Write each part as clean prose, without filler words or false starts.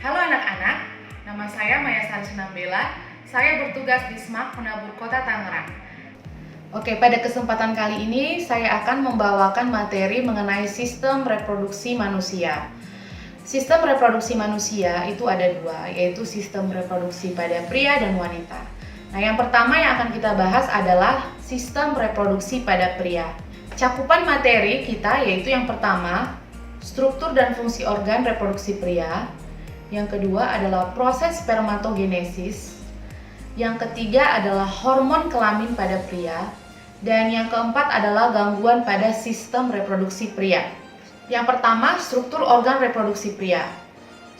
Halo anak-anak, nama saya Maya Sarisnabela. Saya bertugas di SMAK Penabur Kota Tangerang. Oke, pada kesempatan kali ini saya akan membawakan materi mengenai sistem reproduksi manusia. Sistem reproduksi manusia itu ada dua, yaitu sistem reproduksi pada pria dan wanita. Nah, yang pertama yang akan kita bahas adalah sistem reproduksi pada pria. Cakupan materi kita yaitu yang pertama, struktur dan fungsi organ reproduksi pria. Yang kedua adalah proses spermatogenesis. Yang ketiga adalah hormon kelamin pada pria. Dan yang keempat adalah gangguan pada sistem reproduksi pria. Yang pertama, struktur organ reproduksi pria.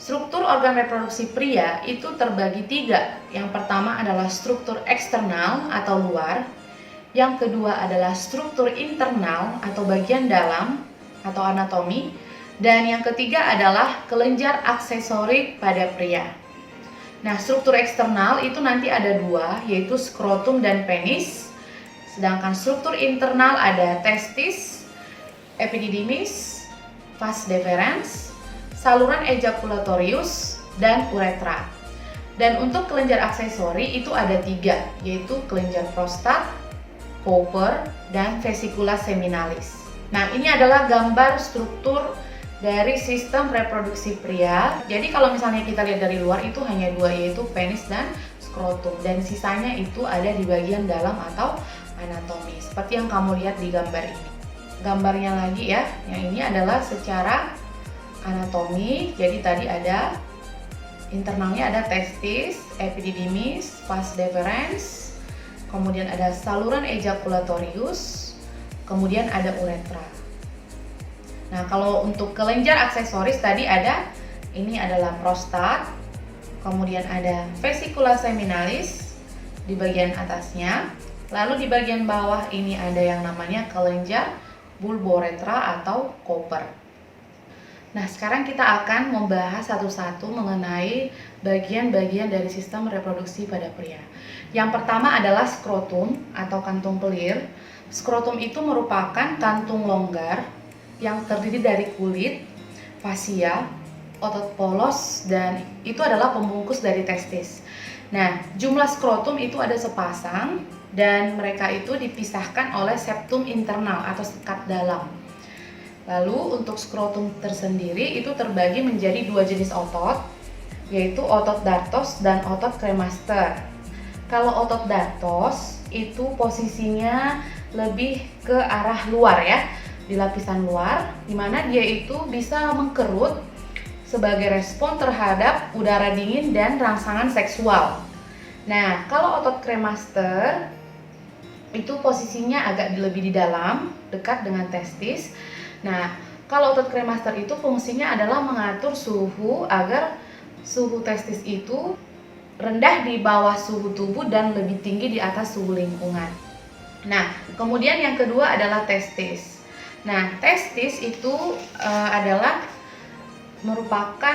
Struktur organ reproduksi pria itu terbagi tiga. Yang pertama adalah struktur eksternal atau luar. Yang kedua adalah struktur internal atau bagian dalam atau anatomi. Dan yang ketiga adalah kelenjar aksesori pada pria. Nah, struktur eksternal itu nanti ada dua, yaitu skrotum dan penis. Sedangkan struktur internal ada testis, epididymis, vas deferens, saluran ejaculatorius, dan uretra. Dan untuk kelenjar aksesori itu ada tiga, yaitu kelenjar prostat, Cowper, dan vesicula seminalis. Nah, ini adalah gambar struktur dari sistem reproduksi pria. Jadi kalau misalnya kita lihat dari luar itu hanya dua, yaitu penis dan skrotum, dan sisanya itu ada di bagian dalam atau anatomi seperti yang kamu lihat di gambar ini. Gambarnya lagi ya, yang ini adalah secara anatomi. Jadi tadi ada internalnya ada testis, epididymis, vas deferens, kemudian ada saluran ejaculatorius, kemudian ada uretra. Nah, kalau untuk kelenjar aksesoris tadi ada, ini adalah prostat, kemudian ada vesicula seminalis di bagian atasnya, lalu di bagian bawah ini ada yang namanya kelenjar bulboretra atau Cowper. Nah, sekarang kita akan membahas satu-satu mengenai bagian-bagian dari sistem reproduksi pada pria. Yang pertama adalah skrotum atau kantung pelir. Skrotum itu merupakan kantung longgar yang terdiri dari kulit, fascia, otot polos, dan itu adalah pembungkus dari testis. Nah, jumlah skrotum itu ada sepasang dan mereka itu dipisahkan oleh septum internal atau sekat dalam. Lalu untuk skrotum tersendiri itu terbagi menjadi dua jenis otot, yaitu otot dartos dan otot kremaster. Kalau otot dartos itu posisinya lebih ke arah luar ya, di lapisan luar, di mana dia itu bisa mengkerut sebagai respon terhadap udara dingin dan rangsangan seksual. Nah, kalau otot kremaster itu posisinya agak lebih di dalam, dekat dengan testis. Nah, kalau otot kremaster itu fungsinya adalah mengatur suhu agar suhu testis itu rendah di bawah suhu tubuh dan lebih tinggi di atas suhu lingkungan. Nah, kemudian yang kedua adalah testis. Nah, testis itu adalah merupakan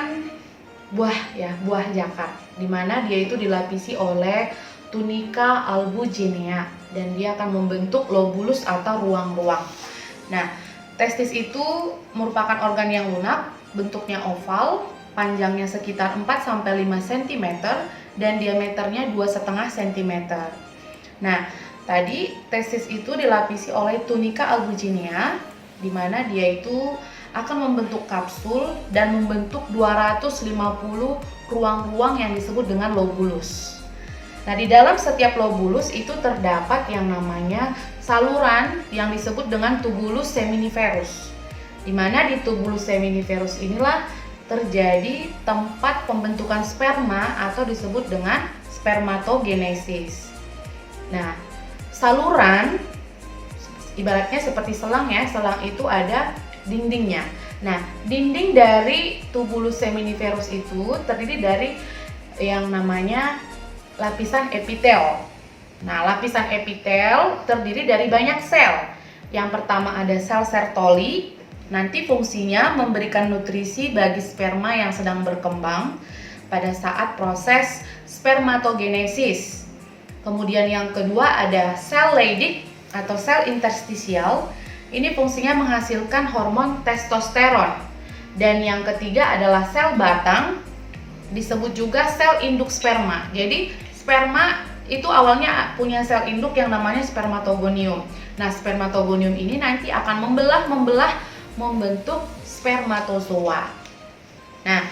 buah jakar, di mana dia itu dilapisi oleh tunika albuginea dan dia akan membentuk lobulus atau ruang-ruang. Nah, testis itu merupakan organ yang lunak, bentuknya oval, panjangnya sekitar 4-5 cm dan diameternya 2,5 cm. Nah, tadi testis itu dilapisi oleh tunika albuginea, di mana dia itu akan membentuk kapsul dan membentuk 250 ruang-ruang yang disebut dengan lobulus. Nah, di dalam setiap lobulus itu terdapat yang namanya saluran yang disebut dengan tubulus seminiferus. Di mana di tubulus seminiferus inilah terjadi tempat pembentukan sperma atau disebut dengan spermatogenesis. Nah, saluran ibaratnya seperti selang ya, selang itu ada dindingnya. Nah, dinding dari tubulus seminiferus itu terdiri dari yang namanya lapisan epitel. Nah, lapisan epitel terdiri dari banyak sel. Yang pertama ada sel Sertoli, nanti fungsinya memberikan nutrisi bagi sperma yang sedang berkembang pada saat proses spermatogenesis. Kemudian yang kedua ada sel Leydig atau sel interstisial. Ini fungsinya menghasilkan hormon testosteron. Dan yang ketiga adalah sel batang disebut juga sel induk sperma. Jadi sperma itu awalnya punya sel induk yang namanya spermatogonium. Nah, spermatogonium ini nanti akan membelah membentuk spermatozoa. Nah,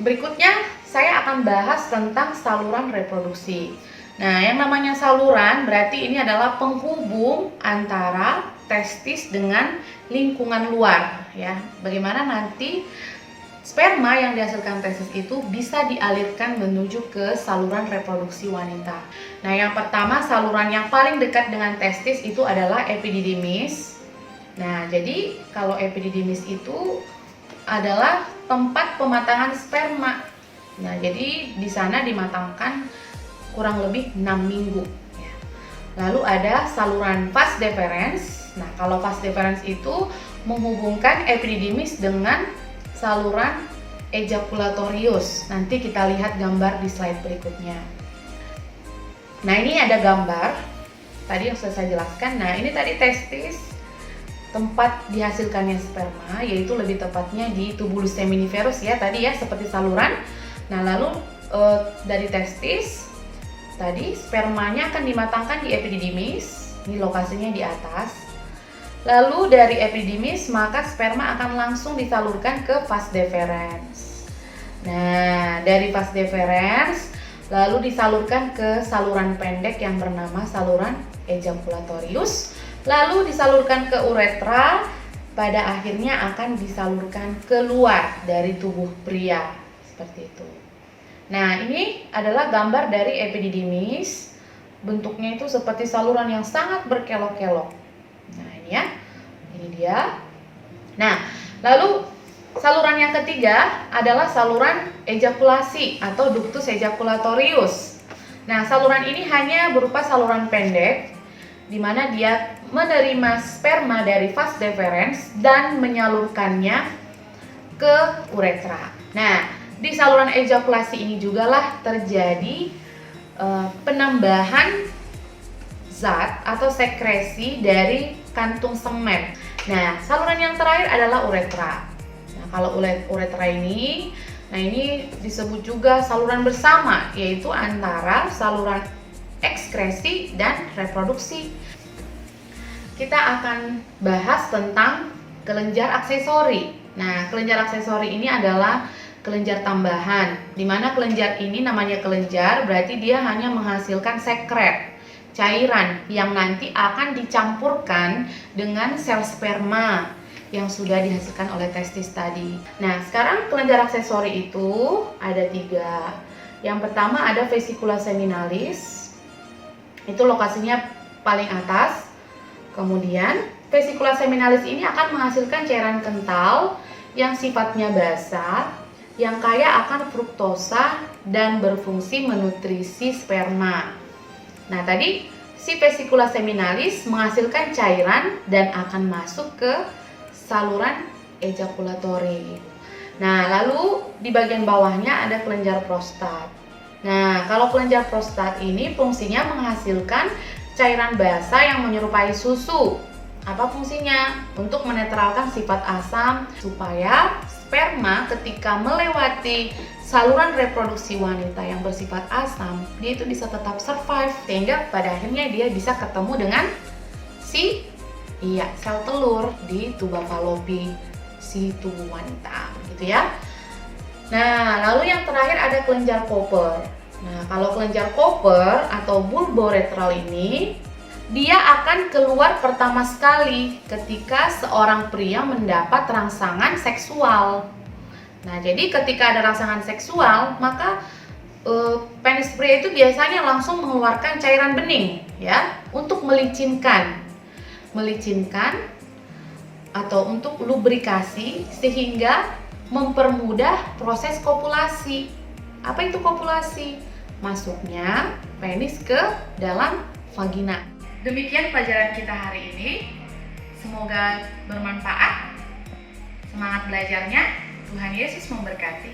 berikutnya saya akan bahas tentang saluran reproduksi. Nah, yang namanya saluran berarti ini adalah penghubung antara testis dengan lingkungan luar, ya. Bagaimana nanti sperma yang dihasilkan testis itu bisa dialirkan menuju ke saluran reproduksi wanita. Nah, yang pertama saluran yang paling dekat dengan testis itu adalah epididymis. Nah, jadi kalau epididymis itu adalah tempat pematangan sperma. Nah, jadi di sana dimatangkan kurang lebih 6 minggu. Ya. Lalu ada saluran vas deferens. Nah, kalau vas deferens itu menghubungkan epididymis dengan saluran ejaculatorius. Nanti kita lihat gambar di slide berikutnya. Nah, ini ada gambar tadi yang sudah saya jelaskan. Nah, ini tadi testis, tempat dihasilkannya sperma, yaitu lebih tepatnya di tubulus seminiferus ya tadi ya, seperti saluran. Nah, lalu dari testis tadi spermanya akan dimatangkan di epididymis. Ini lokasinya di atas. Lalu dari epididymis maka sperma akan langsung disalurkan ke vas deferens. Nah, dari vas deferens lalu disalurkan ke saluran pendek yang bernama saluran ejaculatorius. Lalu disalurkan ke uretra, pada akhirnya akan disalurkan keluar dari tubuh pria, seperti itu. Nah, ini adalah gambar dari epididymis. Bentuknya itu seperti saluran yang sangat berkelok-kelok. Nah, ini ya, ini dia. Nah, lalu saluran yang ketiga adalah saluran ejakulasi atau ductus ejaculatorius. Nah, saluran ini hanya berupa saluran pendek, di mana dia menerima sperma dari vas deferens dan menyalurkannya ke uretra. Nah, di saluran ejakulasi ini jugalah terjadi penambahan zat atau sekresi dari kantung semen. Nah, saluran yang terakhir adalah uretra. Nah, kalau uretra ini, nah ini disebut juga saluran bersama, yaitu antara saluran ekskresi dan reproduksi. Kita akan bahas tentang kelenjar aksesori. Nah, kelenjar aksesori ini adalah kelenjar tambahan, di mana kelenjar ini namanya kelenjar berarti dia hanya menghasilkan sekret, cairan yang nanti akan dicampurkan dengan sel sperma yang sudah dihasilkan oleh testis tadi. Nah, sekarang kelenjar aksesori itu ada 3. Yang pertama ada vesicula seminalis, itu lokasinya paling atas. Kemudian vesicula seminalis ini akan menghasilkan cairan kental yang sifatnya basah, yang kaya akan fruktosa dan berfungsi menutrisi sperma. Nah, tadi si vesicula seminalis menghasilkan cairan dan akan masuk ke saluran ejaculatori. Nah, lalu di bagian bawahnya ada kelenjar prostat. Nah, kalau kelenjar prostat ini fungsinya menghasilkan cairan basah yang menyerupai susu. Apa fungsinya? Untuk menetralkan sifat asam supaya sperma ketika melewati saluran reproduksi wanita yang bersifat asam, dia itu bisa tetap survive sehingga pada akhirnya dia bisa ketemu dengan sel telur di tuba falopi si tubuh wanita, gitu ya. Nah, lalu yang terakhir ada kelenjar Cooper. Nah, kalau kelenjar Cooper atau bulboretral ini dia akan keluar pertama sekali ketika seorang pria mendapat rangsangan seksual. Nah, jadi ketika ada rangsangan seksual, maka penis pria itu biasanya langsung mengeluarkan cairan bening, ya, untuk melicinkan atau untuk lubrikasi sehingga mempermudah proses kopulasi. Apa itu kopulasi? Masuknya penis ke dalam vagina. Demikian pelajaran kita hari ini. Semoga bermanfaat. Semangat belajarnya. Tuhan Yesus memberkati.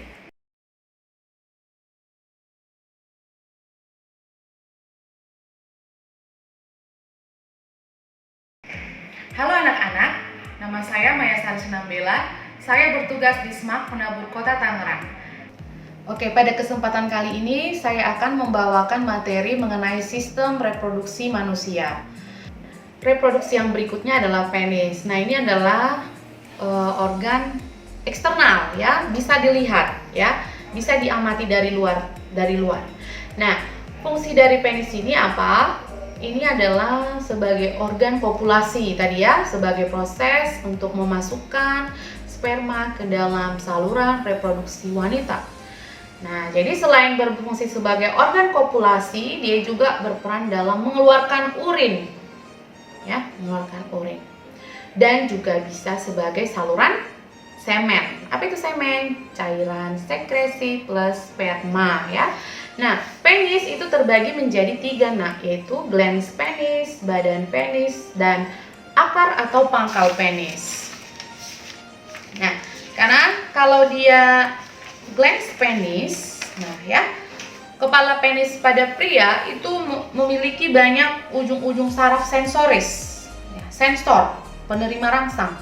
Halo anak-anak, nama saya Maya Sarsina Bella. Saya bertugas di SMAK Penabur Kota Tangerang. Oke, pada kesempatan kali ini saya akan membawakan materi mengenai sistem reproduksi manusia. Reproduksi yang berikutnya adalah penis. Nah, ini adalah organ eksternal ya, bisa dilihat ya, bisa diamati dari luar. Nah, fungsi dari penis ini apa? Ini adalah sebagai organ kopulasi tadi ya, sebagai proses untuk memasukkan sperma ke dalam saluran reproduksi wanita. Nah, jadi selain berfungsi sebagai organ kopulasi, dia juga berperan dalam mengeluarkan urin. Ya, mengeluarkan urin. Dan juga bisa sebagai saluran semen. Apa itu semen? Cairan sekresi plus sperma ya. Nah, penis itu terbagi menjadi 3 yaitu glans penis, badan penis, dan akar atau pangkal penis. Nah, karena kalau dia glans penis, nah ya, kepala penis pada pria itu memiliki banyak ujung-ujung saraf sensoris, ya, sensor, penerima rangsang,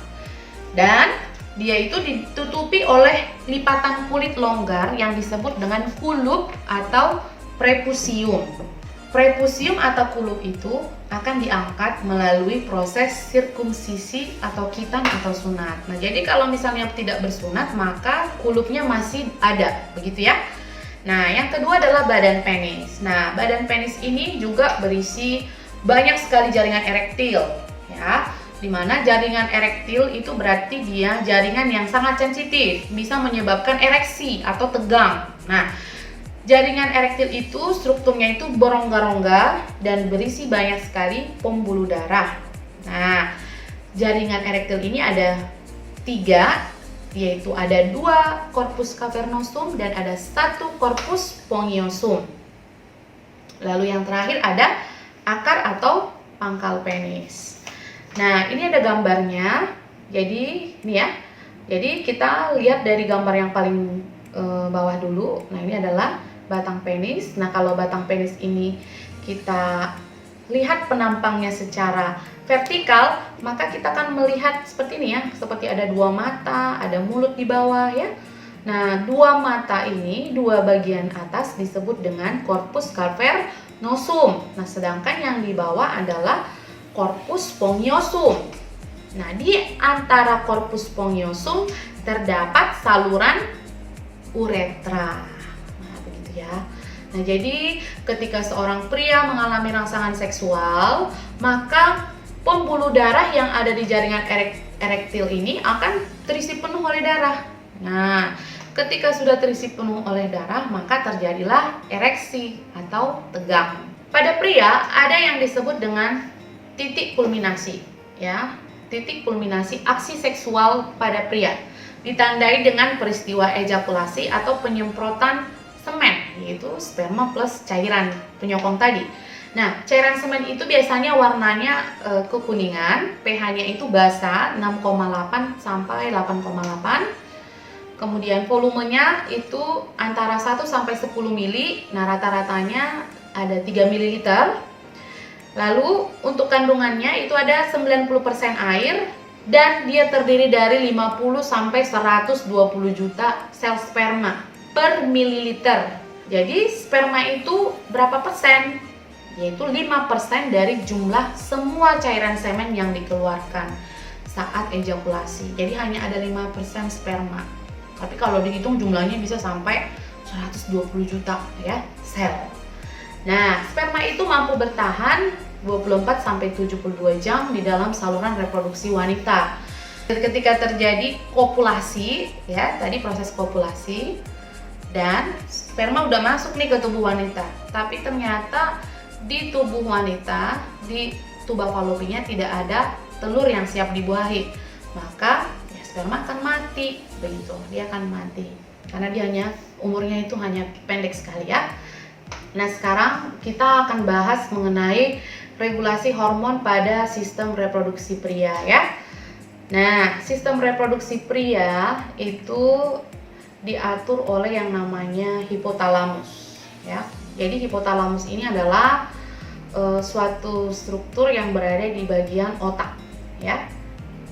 dan dia itu ditutupi oleh lipatan kulit longgar yang disebut dengan kulup atau prepusium. Prepusium atau kulup itu akan diangkat melalui proses sirkumsisi atau khitan atau sunat. Nah, jadi kalau misalnya tidak bersunat, maka kulupnya masih ada, begitu ya. Nah, yang kedua adalah badan penis. Nah, badan penis ini juga berisi banyak sekali jaringan erektil, ya. Dimana jaringan erektil itu berarti dia jaringan yang sangat sensitif, bisa menyebabkan ereksi atau tegang. Nah, jaringan erektil itu strukturnya itu berongga-rongga dan berisi banyak sekali pembuluh darah. Nah, jaringan erektil ini ada 3, yaitu ada 2 corpus cavernosum dan ada 1 corpus spongiosum. Lalu yang terakhir ada akar atau pangkal penis. Nah, ini ada gambarnya. Jadi, ini ya. Jadi kita lihat dari gambar yang paling bawah dulu. Nah, ini adalah batang penis. Nah, kalau batang penis ini kita lihat penampangnya secara vertikal, maka kita akan melihat seperti ini ya, seperti ada 2 mata, ada mulut di bawah ya. Nah, 2 mata ini, 2 bagian atas disebut dengan corpus cavernosum. Nah, sedangkan yang di bawah adalah corpus spongiosum. Nah, di antara corpus spongiosum terdapat saluran uretra. Nah, begitu ya. Nah, jadi ketika seorang pria mengalami rangsangan seksual, maka pembuluh darah yang ada di jaringan erektil ini akan terisi penuh oleh darah. Nah, ketika sudah terisi penuh oleh darah, maka terjadilah ereksi atau tegang. Pada pria ada yang disebut dengan titik kulminasi, ya. Titik kulminasi aksi seksual pada pria ditandai dengan peristiwa ejakulasi atau penyemprotan semen, yaitu sperma plus cairan penyokong tadi. Nah, cairan semen itu biasanya warnanya kekuningan, pH-nya itu basa 6,8 sampai 8,8. Kemudian volumenya itu antara 1 sampai 10 mili. Nah, rata-ratanya ada 3 ml. Lalu untuk kandungannya itu ada 90% air dan dia terdiri dari 50 sampai 120 juta sel sperma per mililiter. Jadi sperma itu berapa persen? Yaitu 5% dari jumlah semua cairan semen yang dikeluarkan saat ejakulasi. Jadi hanya ada 5% sperma. Tapi kalau dihitung jumlahnya bisa sampai 120 juta ya sel. Nah, sperma itu mampu bertahan 24 sampai 72 jam di dalam saluran reproduksi wanita. Ketika terjadi kopulasi, ya, tadi proses kopulasi dan sperma udah masuk nih ke tubuh wanita. Tapi ternyata di tubuh wanita, di tuba falopinya tidak ada telur yang siap dibuahi. Maka ya, sperma akan mati, begitu. Dia akan mati karena dia umurnya itu hanya pendek sekali ya. Nah, sekarang kita akan bahas mengenai regulasi hormon pada sistem reproduksi pria ya. Nah, sistem reproduksi pria itu diatur oleh yang namanya hipotalamus ya. Jadi hipotalamus ini adalah suatu struktur yang berada di bagian otak ya.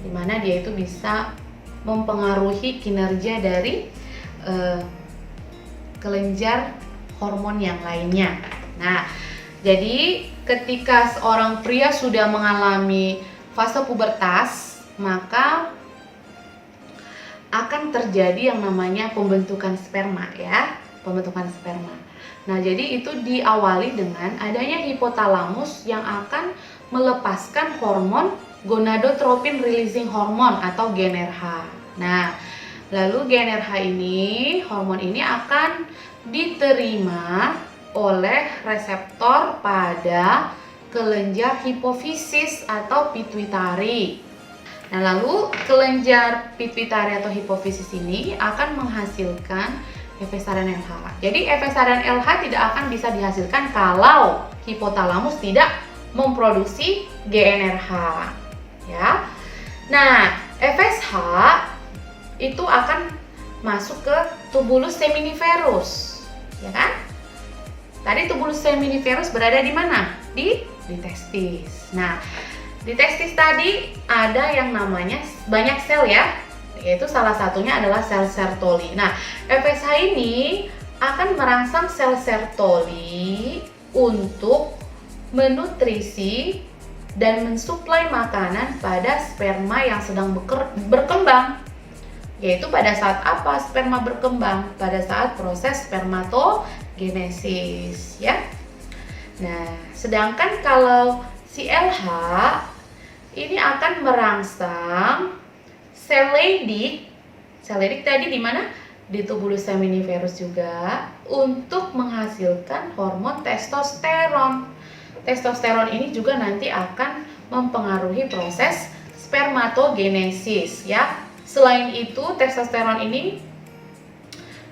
Dimana dia itu bisa mempengaruhi kinerja dari kelenjar hormon yang lainnya. Nah, jadi ketika seorang pria sudah mengalami fase pubertas, maka akan terjadi yang namanya pembentukan sperma ya, pembentukan sperma. Nah, jadi itu diawali dengan adanya hipotalamus yang akan melepaskan hormon gonadotropin releasing hormone atau GnRH. Nah, lalu GnRH ini, hormon ini akan diterima oleh reseptor pada kelenjar hipofisis atau pituitari. Nah, lalu kelenjar pituitari atau hipofisis ini akan menghasilkan efesarian LH. Jadi efesarian LH tidak akan bisa dihasilkan kalau hipotalamus tidak memproduksi GnRH, ya. Nah, FSH itu akan masuk ke tubulus seminiferus, ya kan? Tadi tubulus seminiferus berada di mana? Di testis. Nah, di testis tadi ada yang namanya banyak sel ya, yaitu salah satunya adalah sel Sertoli. Nah, FSH ini akan merangsang sel Sertoli untuk menutrisi dan mensuplai makanan pada sperma yang sedang berkembang. Yaitu pada saat apa sperma berkembang? Pada saat proses spermatogenesis ya. Nah, sedangkan kalau si LH ini akan merangsang sel Leydig. Sel Leydig tadi di mana? Di tubulus seminiferus juga, untuk menghasilkan hormon testosteron. Testosteron ini juga nanti akan mempengaruhi proses spermatogenesis ya. Selain itu, testosteron ini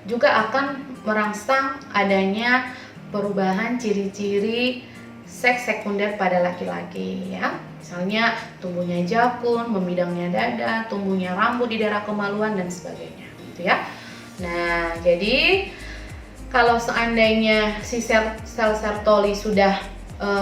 juga akan merangsang adanya perubahan ciri-ciri seks sekunder pada laki-laki ya. Misalnya tumbuhnya jakun, memidangnya dada, tumbuhnya rambut di daerah kemaluan dan sebagainya gitu ya. Nah, jadi kalau seandainya si sel Sertoli sudah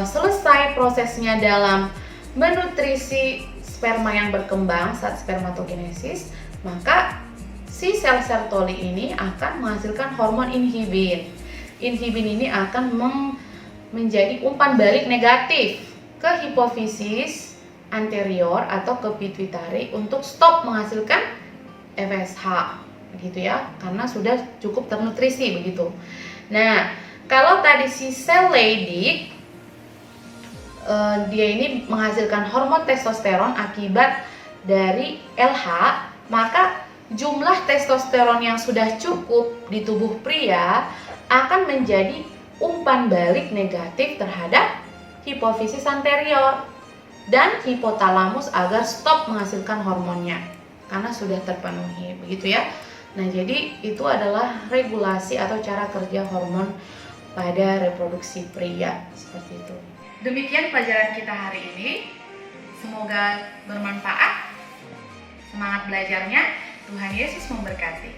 selesai prosesnya dalam menutrisi sperma yang berkembang saat spermatogenesis, maka si sel Sertoli ini akan menghasilkan hormon inhibin. Inhibin ini akan menjadi umpan balik negatif ke hipofisis anterior atau ke pituitari untuk stop menghasilkan FSH begitu ya, karena sudah cukup ternutrisi begitu. Nah, kalau tadi si sel Leydig dia ini menghasilkan hormon testosteron akibat dari LH, maka jumlah testosteron yang sudah cukup di tubuh pria akan menjadi umpan balik negatif terhadap hipofisis anterior dan hipotalamus agar stop menghasilkan hormonnya karena sudah terpenuhi begitu ya. Nah, jadi itu adalah regulasi atau cara kerja hormon pada reproduksi pria seperti itu. Demikian pelajaran kita hari ini. Semoga bermanfaat. Semangat belajarnya. Tuhan Yesus memberkati.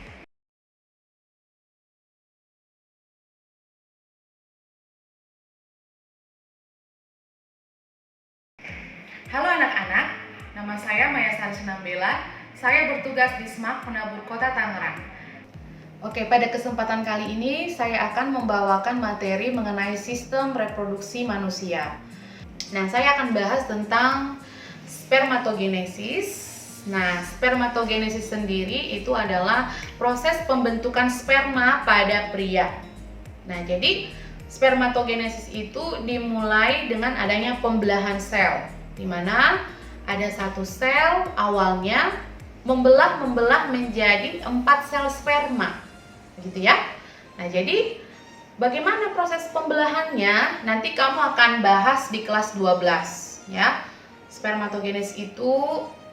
Halo anak-anak, nama saya Maya Salisnambela. Saya bertugas di SMAK Penabur Kota Tangerang. Oke, pada kesempatan kali ini saya akan membawakan materi mengenai sistem reproduksi manusia. Nah, saya akan bahas tentang spermatogenesis. Nah, spermatogenesis sendiri itu adalah proses pembentukan sperma pada pria. Nah, jadi spermatogenesis itu dimulai dengan adanya pembelahan sel, di mana ada satu sel awalnya membelah menjadi 4 sel sperma, gitu ya. Nah, jadi bagaimana proses pembelahannya? Nanti kamu akan bahas di kelas 12, ya. Spermatogenesis itu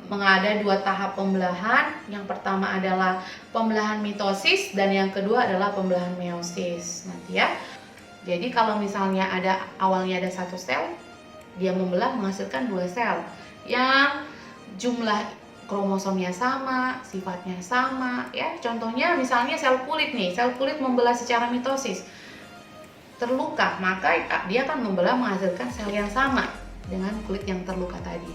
ada 2 tahap pembelahan. Yang pertama adalah pembelahan mitosis dan yang kedua adalah pembelahan meiosis, nanti ya. Jadi kalau misalnya awalnya ada 1 sel, dia membelah menghasilkan 2 sel yang jumlah kromosomnya sama, sifatnya sama ya. Contohnya misalnya sel kulit nih, sel kulit membelah secara mitosis, terluka, maka dia akan membelah menghasilkan sel yang sama. dengan kulit yang terluka tadi.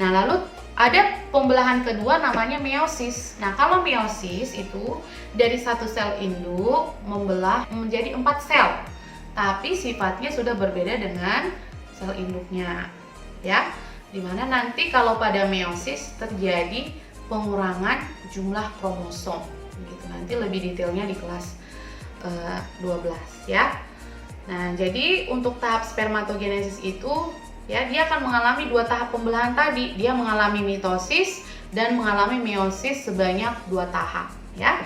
Nah, lalu ada pembelahan kedua namanya meiosis. Nah, kalau meiosis itu dari satu sel induk membelah menjadi 4 sel, tapi sifatnya sudah berbeda dengan sel induknya, ya. Dimana nanti kalau pada meiosis terjadi pengurangan jumlah kromosom, gitu. Nanti lebih detailnya di kelas 12, ya. Nah, jadi untuk tahap spermatogenesis itu ya, dia akan mengalami 2 tahap pembelahan tadi. Dia mengalami mitosis dan mengalami meiosis sebanyak 2 tahap, ya.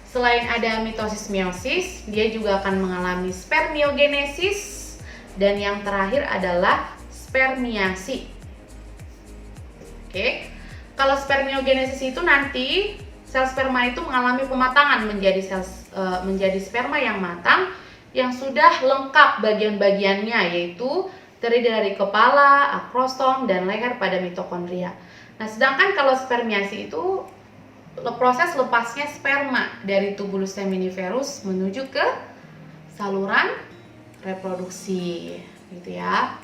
Selain ada mitosis meiosis, dia juga akan mengalami spermiogenesis dan yang terakhir adalah spermiasi. Oke. Kalau spermiogenesis itu nanti sel sperma itu mengalami pematangan menjadi sperma yang matang yang sudah lengkap bagian-bagiannya, yaitu terdiri dari kepala, akrosom, dan leher pada mitokondria. Nah, sedangkan kalau spermiasi itu proses lepasnya sperma dari tubulus seminiferus menuju ke saluran reproduksi, gitu ya.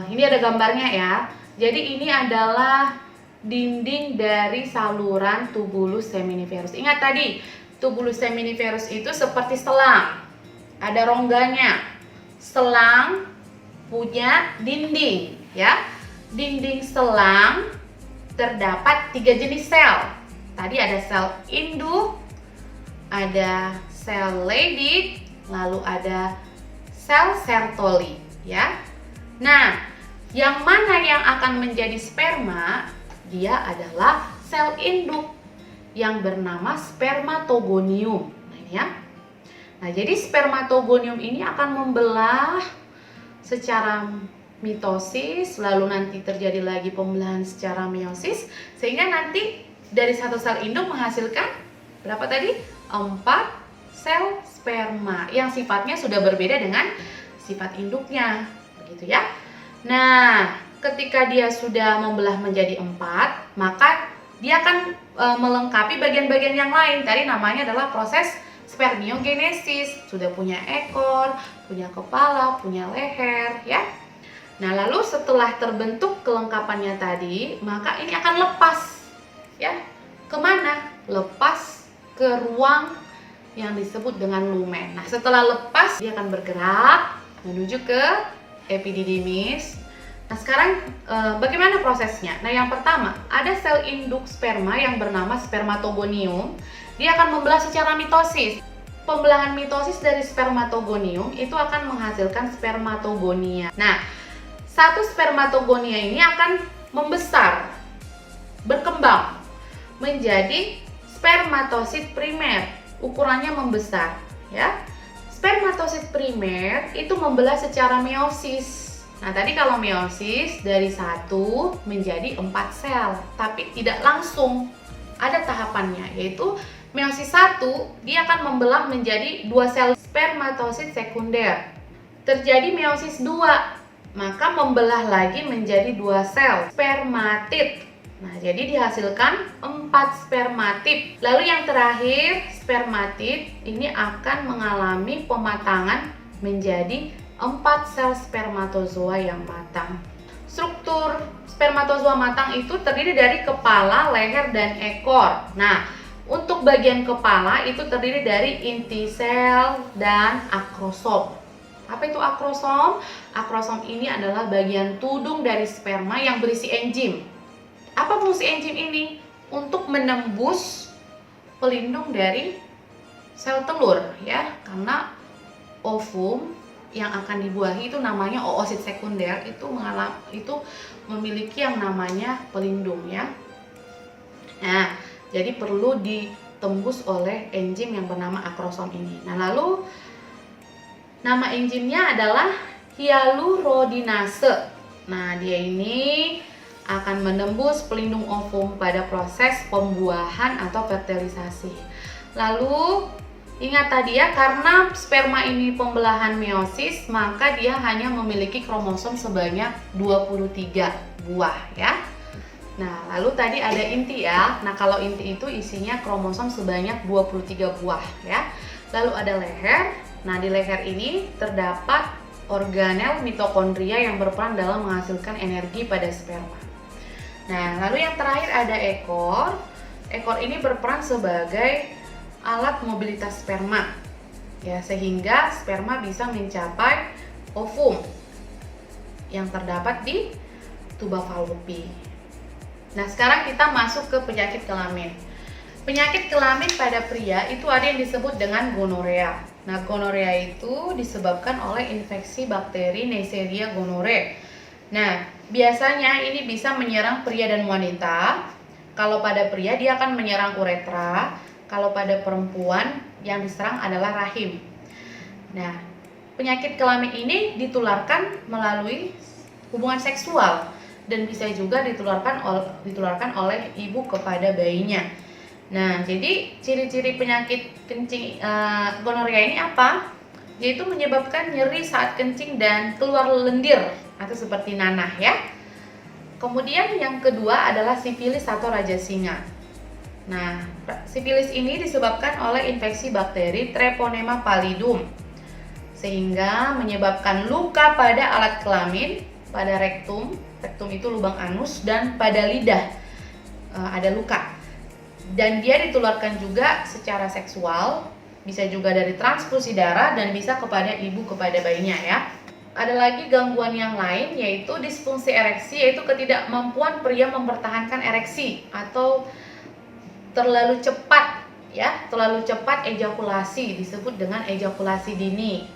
Ini ada gambarnya ya. Jadi ini adalah dinding dari saluran tubulus seminiferus. Ingat tadi, tubulus seminiferus itu seperti selang, ada rongganya. Selang punya dinding, ya. Dinding selang terdapat 3 jenis sel. Tadi ada sel induk, ada sel Leydig, lalu ada sel Sertoli, ya. Nah, yang mana yang akan menjadi sperma? Dia adalah sel induk yang bernama spermatogonium. Nah, ini ya. Nah, jadi spermatogonium ini akan membelah secara mitosis, lalu nanti terjadi lagi pembelahan secara meiosis, sehingga nanti dari satu sel induk menghasilkan berapa tadi? 4 sel sperma yang sifatnya sudah berbeda dengan sifat induknya, begitu ya. Nah, ketika dia sudah membelah menjadi 4, maka dia akan melengkapi bagian-bagian yang lain. Tadi namanya adalah proses spermiogenesis, sudah punya ekor, punya kepala, punya leher, ya. Nah, lalu setelah terbentuk kelengkapannya tadi, maka ini akan lepas, ya. Kemana? Lepas ke ruang yang disebut dengan lumen. Nah, setelah lepas, dia akan bergerak menuju ke epididymis. Nah, sekarang bagaimana prosesnya? Nah, yang pertama, ada sel induk sperma yang bernama spermatogonium. Dia akan membelah secara mitosis. Pembelahan mitosis dari spermatogonium itu akan menghasilkan spermatogonia. Nah, satu spermatogonia ini akan membesar, berkembang menjadi spermatosit primer. Ukurannya membesar, ya. Spermatosit primer itu membelah secara meiosis. Nah, tadi kalau meiosis dari 1 menjadi 4 sel, tapi tidak langsung. Ada tahapannya, yaitu meiosis 1 dia akan membelah menjadi 2 sel spermatosit sekunder. Terjadi meiosis 2, maka membelah lagi menjadi 2 sel spermatid. Nah, jadi dihasilkan 4 spermatid. Lalu yang terakhir, spermatid ini akan mengalami pematangan menjadi 4 sel spermatozoa yang matang. Struktur spermatozoa matang itu terdiri dari kepala, leher, dan ekor. Nah, untuk bagian kepala itu terdiri dari inti sel dan akrosom. Apa itu akrosom? Akrosom ini adalah bagian tudung dari sperma yang berisi enzim. Apa fungsi enzim ini? Untuk menembus pelindung dari sel telur, ya. Karena ovum yang akan dibuahi itu namanya oosit sekunder, itu memiliki yang namanya pelindung, ya. Nah, jadi perlu ditembus oleh enzim yang bernama akrosom ini. Nah, lalu nama enzimnya adalah hyaluronidase. Nah, dia ini akan menembus pelindung ovum pada proses pembuahan atau fertilisasi. Lalu ingat tadi ya, karena sperma ini pembelahan meiosis, maka dia hanya memiliki kromosom sebanyak 23 buah, ya. Nah, lalu tadi ada inti ya. Nah, kalau inti itu isinya kromosom sebanyak 23 buah, ya. Lalu ada leher. Nah, di leher ini terdapat organel mitokondria yang berperan dalam menghasilkan energi pada sperma. Nah, lalu yang terakhir ada ekor. Ekor ini berperan sebagai alat mobilitas sperma, ya, sehingga sperma bisa mencapai ovum yang terdapat di tuba Fallopi. Nah, sekarang kita masuk ke penyakit kelamin. Penyakit kelamin pada pria itu ada yang disebut dengan gonorea. Nah, gonorea itu disebabkan oleh infeksi bakteri Neisseria gonorrhoeae. Nah, biasanya ini bisa menyerang pria dan wanita. Kalau pada pria dia akan menyerang uretra, kalau pada perempuan yang diserang adalah rahim. Nah, penyakit kelamin ini ditularkan melalui hubungan seksual dan bisa juga ditularkan oleh ibu kepada bayinya. Nah, jadi ciri-ciri penyakit kencing gonorea ini apa? Yaitu menyebabkan nyeri saat kencing dan keluar lendir atau seperti nanah, ya. Kemudian yang kedua adalah sifilis atau raja singa. Nah, sifilis ini disebabkan oleh infeksi bakteri Treponema pallidum, sehingga menyebabkan luka pada alat kelamin, pada rektum itu lubang anus, dan pada lidah ada luka. Dan dia ditularkan juga secara seksual, bisa juga dari transfusi darah dan bisa kepada ibu kepada bayinya, ya. Ada lagi gangguan yang lain yaitu disfungsi ereksi, yaitu ketidakmampuan pria mempertahankan ereksi atau terlalu cepat, ya, terlalu cepat ejakulasi, disebut dengan ejakulasi dini.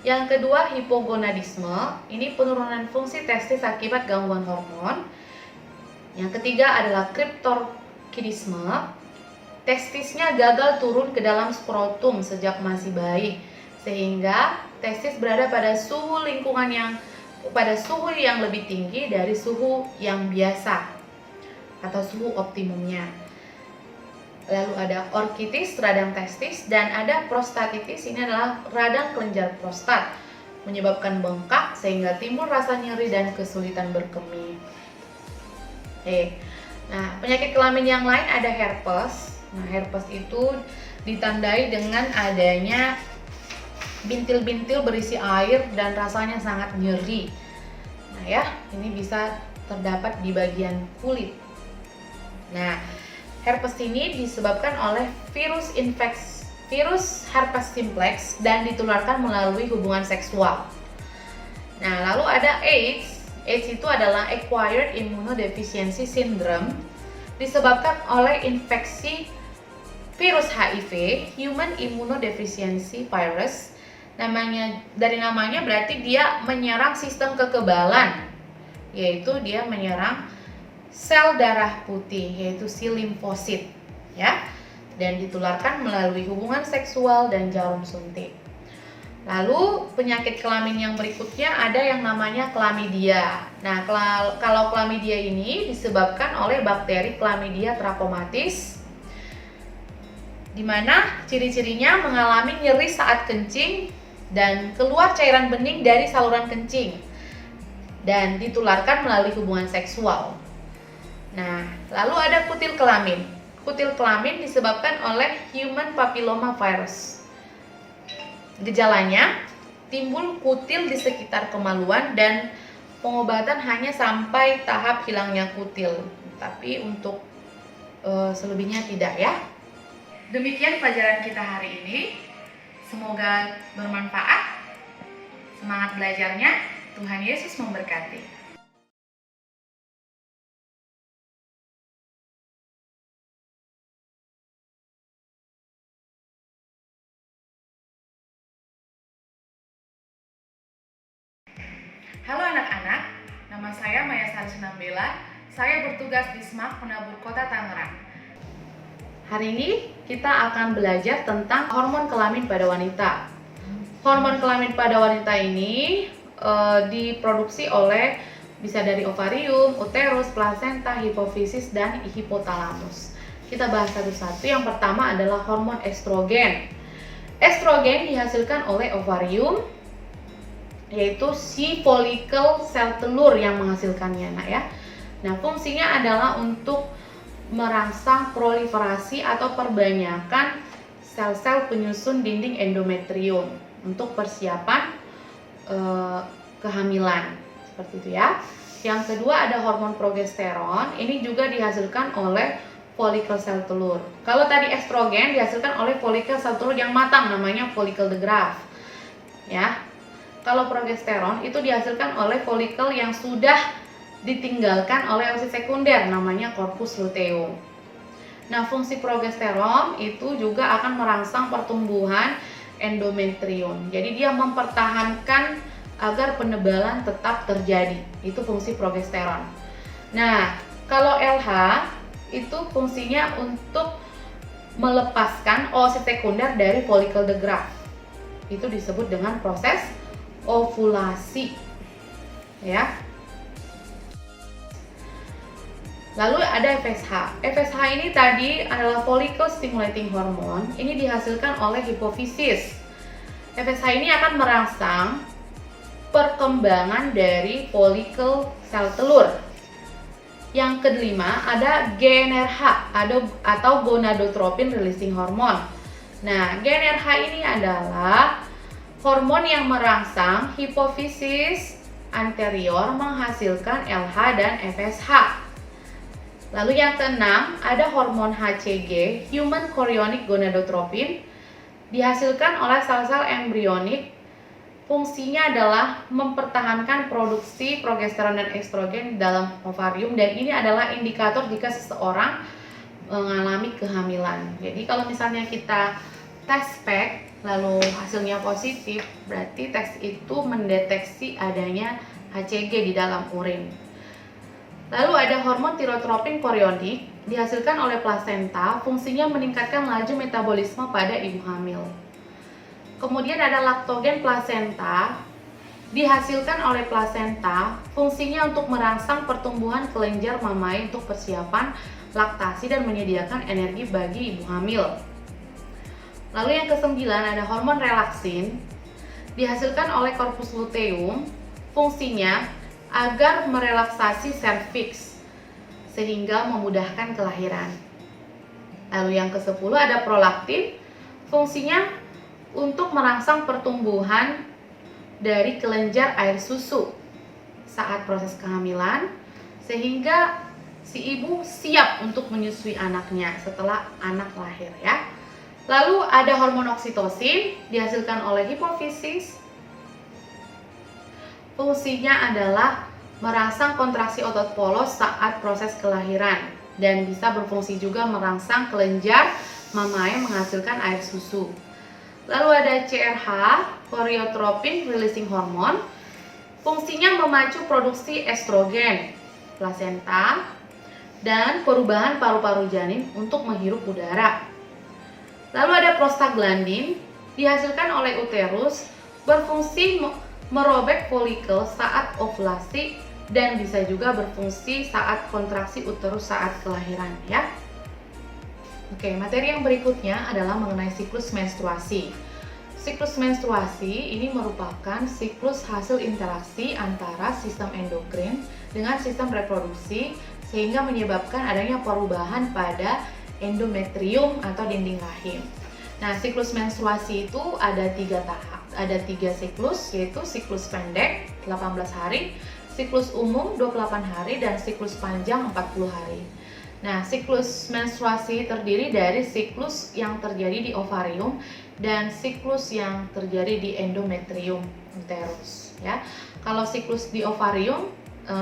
Yang kedua, hipogonadisme, ini penurunan fungsi testis akibat gangguan hormon. Yang ketiga adalah kriptorkidisme, testisnya gagal turun ke dalam skrotum sejak masih bayi, sehingga testis berada pada suhu yang lebih tinggi dari suhu yang biasa atau suhu optimumnya. Lalu ada orkitis, radang testis, dan ada prostatitis, ini adalah radang kelenjar prostat, menyebabkan bengkak sehingga timbul rasa nyeri dan kesulitan berkemih. Nah, penyakit kelamin yang lain ada herpes. Nah, herpes itu ditandai dengan adanya bintil-bintil berisi air dan rasanya sangat nyeri. Nah, ya, ini bisa terdapat di bagian kulit. Nah, herpes ini disebabkan oleh virus herpes simplex dan ditularkan melalui hubungan seksual. Nah, lalu ada AIDS. AIDS itu adalah acquired immunodeficiency syndrome, disebabkan oleh infeksi virus HIV, human immunodeficiency virus. Dari namanya berarti dia menyerang sistem kekebalan, yaitu dia menyerang sel darah putih, yaitu si limfosit, ya, dan ditularkan melalui hubungan seksual dan jarum suntik. Lalu penyakit kelamin yang berikutnya ada yang namanya chlamydia. Nah, kalau chlamydia ini disebabkan oleh bakteri Chlamydia trachomatis, di mana ciri-cirinya mengalami nyeri saat kencing dan keluar cairan bening dari saluran kencing dan ditularkan melalui hubungan seksual. Nah, lalu ada kutil kelamin. Kutil kelamin disebabkan oleh human papilloma virus. Gejalanya timbul kutil di sekitar kemaluan dan pengobatan hanya sampai tahap hilangnya kutil, tapi untuk selebihnya tidak, ya. Demikian pelajaran kita hari ini. Semoga bermanfaat. Semangat belajarnya. Tuhan Yesus memberkati. Halo anak-anak, nama saya Maya Salisna Bella. Saya bertugas di SMAK Penabur Kota Tangerang. Hari ini kita akan belajar tentang hormon kelamin pada wanita. Hormon kelamin pada wanita ini diproduksi oleh bisa dari ovarium, uterus, plasenta, hipofisis, dan hipotalamus. Kita bahas satu-satu. Yang pertama adalah hormon estrogen. Estrogen dihasilkan oleh ovarium, yaitu si folikel sel telur yang menghasilkannya, ya. Nah, fungsinya adalah untuk merangsang proliferasi atau perbanyakan sel-sel penyusun dinding endometrium untuk persiapan kehamilan. Seperti itu ya. Yang kedua ada hormon progesteron, ini juga dihasilkan oleh folikel sel telur. Kalau tadi estrogen dihasilkan oleh folikel sel telur yang matang, namanya folikel de Graaff. Ya. Kalau progesteron itu dihasilkan oleh folikel yang sudah ditinggalkan oleh oosit sekunder, namanya corpus luteum. Nah, fungsi progesteron itu juga akan merangsang pertumbuhan endometrium. Jadi dia mempertahankan agar penebalan tetap terjadi. Itu fungsi progesteron. Nah, kalau LH itu fungsinya untuk melepaskan oosit sekunder dari folikel de Graaff. Itu disebut dengan proses ovulasi. Ya. Lalu ada FSH. FSH ini tadi adalah follicle stimulating hormone. Ini dihasilkan oleh hipofisis. FSH ini akan merangsang perkembangan dari folikel sel telur. Yang kelima ada GnRH atau gonadotropin releasing hormone. Nah, GnRH ini adalah hormon yang merangsang hipofisis anterior menghasilkan LH dan FSH. Lalu yang keenam ada hormon HCG, human chorionic gonadotropin, dihasilkan oleh sel-sel embrionik. Fungsinya adalah mempertahankan produksi progesteron dan estrogen dalam ovarium, dan ini adalah indikator jika seseorang mengalami kehamilan. Jadi kalau misalnya kita tes PEG lalu hasilnya positif, berarti tes itu mendeteksi adanya HCG di dalam urin. Lalu ada hormon tirotropin chorionik, dihasilkan oleh plasenta, fungsinya meningkatkan laju metabolisme pada ibu hamil. Kemudian ada laktogen plasenta, dihasilkan oleh plasenta, fungsinya untuk merangsang pertumbuhan kelenjar mamai untuk persiapan laktasi dan menyediakan energi bagi ibu hamil. Lalu yang kesembilan ada hormon relaksin, dihasilkan oleh corpus luteum, fungsinya agar merelaksasi serviks sehingga memudahkan kelahiran. Lalu yang ke-10 ada prolaktin, fungsinya untuk merangsang pertumbuhan dari kelenjar air susu saat proses kehamilan sehingga si ibu siap untuk menyusui anaknya setelah anak lahir ya. Lalu ada hormon oksitosin, dihasilkan oleh hipofisis. Fungsinya adalah merangsang kontraksi otot polos saat proses kelahiran dan bisa berfungsi juga merangsang kelenjar mamai menghasilkan air susu. Lalu ada CRH, choriotropin releasing hormone. Fungsinya memacu produksi estrogen, plasenta, dan perubahan paru-paru janin untuk menghirup udara. Lalu ada prostaglandin, dihasilkan oleh uterus, berfungsi merobek folikel saat ovulasi dan bisa juga berfungsi saat kontraksi uterus saat kelahiran ya. Oke, materi yang berikutnya adalah mengenai siklus menstruasi. Siklus menstruasi ini merupakan siklus hasil interaksi antara sistem endokrin dengan sistem reproduksi sehingga menyebabkan adanya perubahan pada endometrium atau dinding rahim. Nah, siklus menstruasi itu ada 3 tahap. Ada 3 siklus, yaitu siklus pendek 18 hari, siklus umum 28 hari, dan siklus panjang 40 hari. Nah, siklus menstruasi terdiri dari siklus yang terjadi di ovarium dan siklus yang terjadi di endometrium uterus ya. Kalau siklus di ovarium,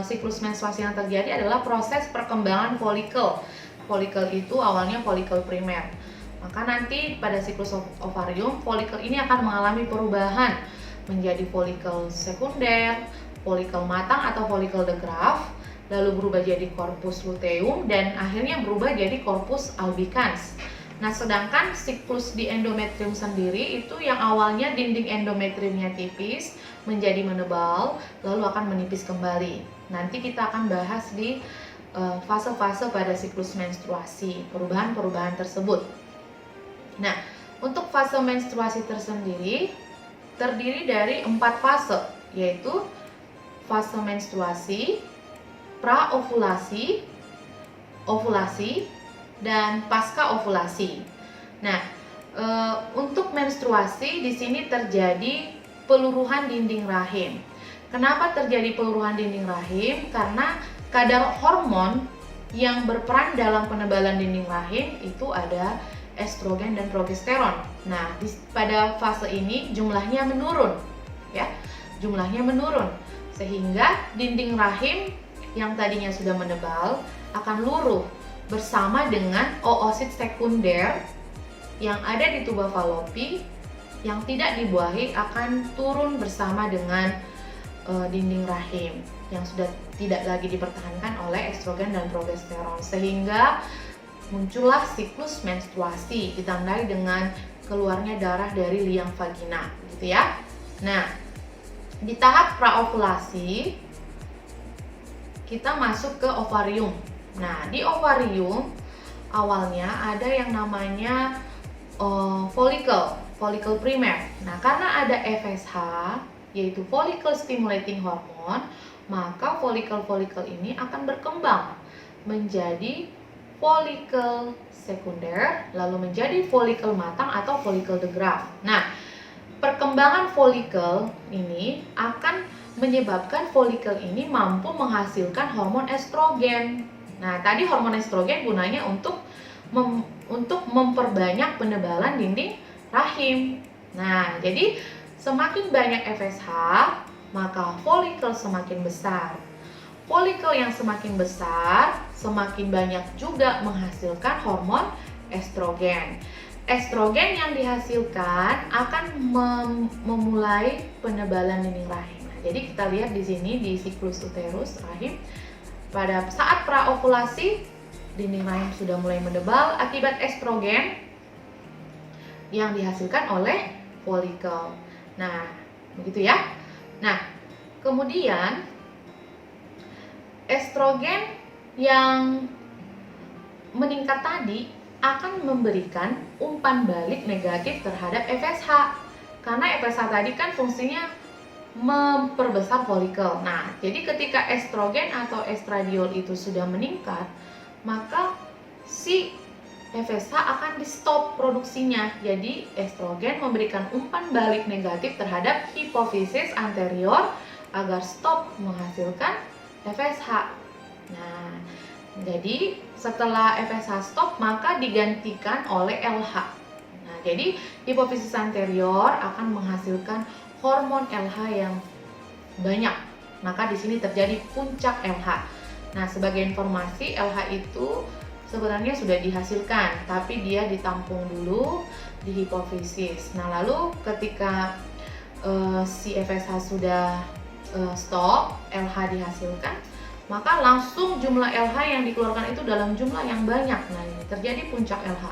siklus menstruasi yang terjadi adalah proses perkembangan folikel. Folikel itu awalnya folikel primer. Maka nanti pada siklus ovarium, folikel ini akan mengalami perubahan menjadi folikel sekunder, folikel matang atau folikel de Graaff, lalu berubah jadi corpus luteum, dan akhirnya berubah jadi corpus albicans. Nah, sedangkan siklus di endometrium sendiri itu yang awalnya dinding endometriumnya tipis menjadi menebal, lalu akan menipis kembali. Nanti kita akan bahas di fase-fase pada siklus menstruasi, perubahan-perubahan tersebut. Nah, untuk fase menstruasi tersendiri terdiri dari 4 fase, yaitu fase menstruasi, praovulasi, ovulasi, dan pasca ovulasi. Nah, untuk menstruasi di sini terjadi peluruhan dinding rahim. Kenapa terjadi peluruhan dinding rahim? Karena kadar hormon yang berperan dalam penebalan dinding rahim itu ada estrogen dan progesteron. Nah, pada fase ini jumlahnya menurun, ya, jumlahnya menurun, sehingga dinding rahim yang tadinya sudah menebal akan luruh bersama dengan oosit sekunder yang ada di tuba Fallopi yang tidak dibuahi akan turun bersama dengan dinding rahim yang sudah tidak lagi dipertahankan oleh estrogen dan progesteron, sehingga muncullah siklus menstruasi ditandai dengan keluarnya darah dari liang vagina, gitu ya. Nah, di tahap praovulasi kita masuk ke ovarium. Nah, di ovarium awalnya ada yang namanya folikel primer. Nah, karena ada FSH yaitu follicle stimulating hormone, maka folikel-folikel ini akan berkembang menjadi folikel sekunder, lalu menjadi folikel matang atau folikel de Graaff. Nah, perkembangan folikel ini akan menyebabkan folikel ini mampu menghasilkan hormon estrogen. Nah, tadi hormon estrogen gunanya untuk memperbanyak penebalan dinding rahim. Nah, jadi semakin banyak FSH, maka folikel semakin besar. Folikel yang semakin besar, semakin banyak juga menghasilkan hormon estrogen. Estrogen yang dihasilkan akan memulai penebalan dinding rahim. Nah, jadi kita lihat di sini di siklus uterus rahim, pada saat praovulasi dinding rahim sudah mulai menebal akibat estrogen yang dihasilkan oleh folikel. Nah, begitu ya. Nah, kemudian estrogen yang meningkat tadi akan memberikan umpan balik negatif terhadap FSH. Karena FSH tadi kan fungsinya memperbesar folikel. Nah, jadi ketika estrogen atau estradiol itu sudah meningkat, maka si FSH akan di stop produksinya. Jadi estrogen memberikan umpan balik negatif terhadap hipofisis anterior agar stop menghasilkan FSH. Nah, jadi setelah FSH stop maka digantikan oleh LH. Nah, jadi hipofisis anterior akan menghasilkan hormon LH yang banyak. Maka di sini terjadi puncak LH. Nah, sebagai informasi, LH itu sebenarnya sudah dihasilkan, tapi dia ditampung dulu di hipofisis. Nah, lalu ketika si FSH sudah stop, LH dihasilkan, maka langsung jumlah LH yang dikeluarkan itu dalam jumlah yang banyak. Nah, ini terjadi puncak LH.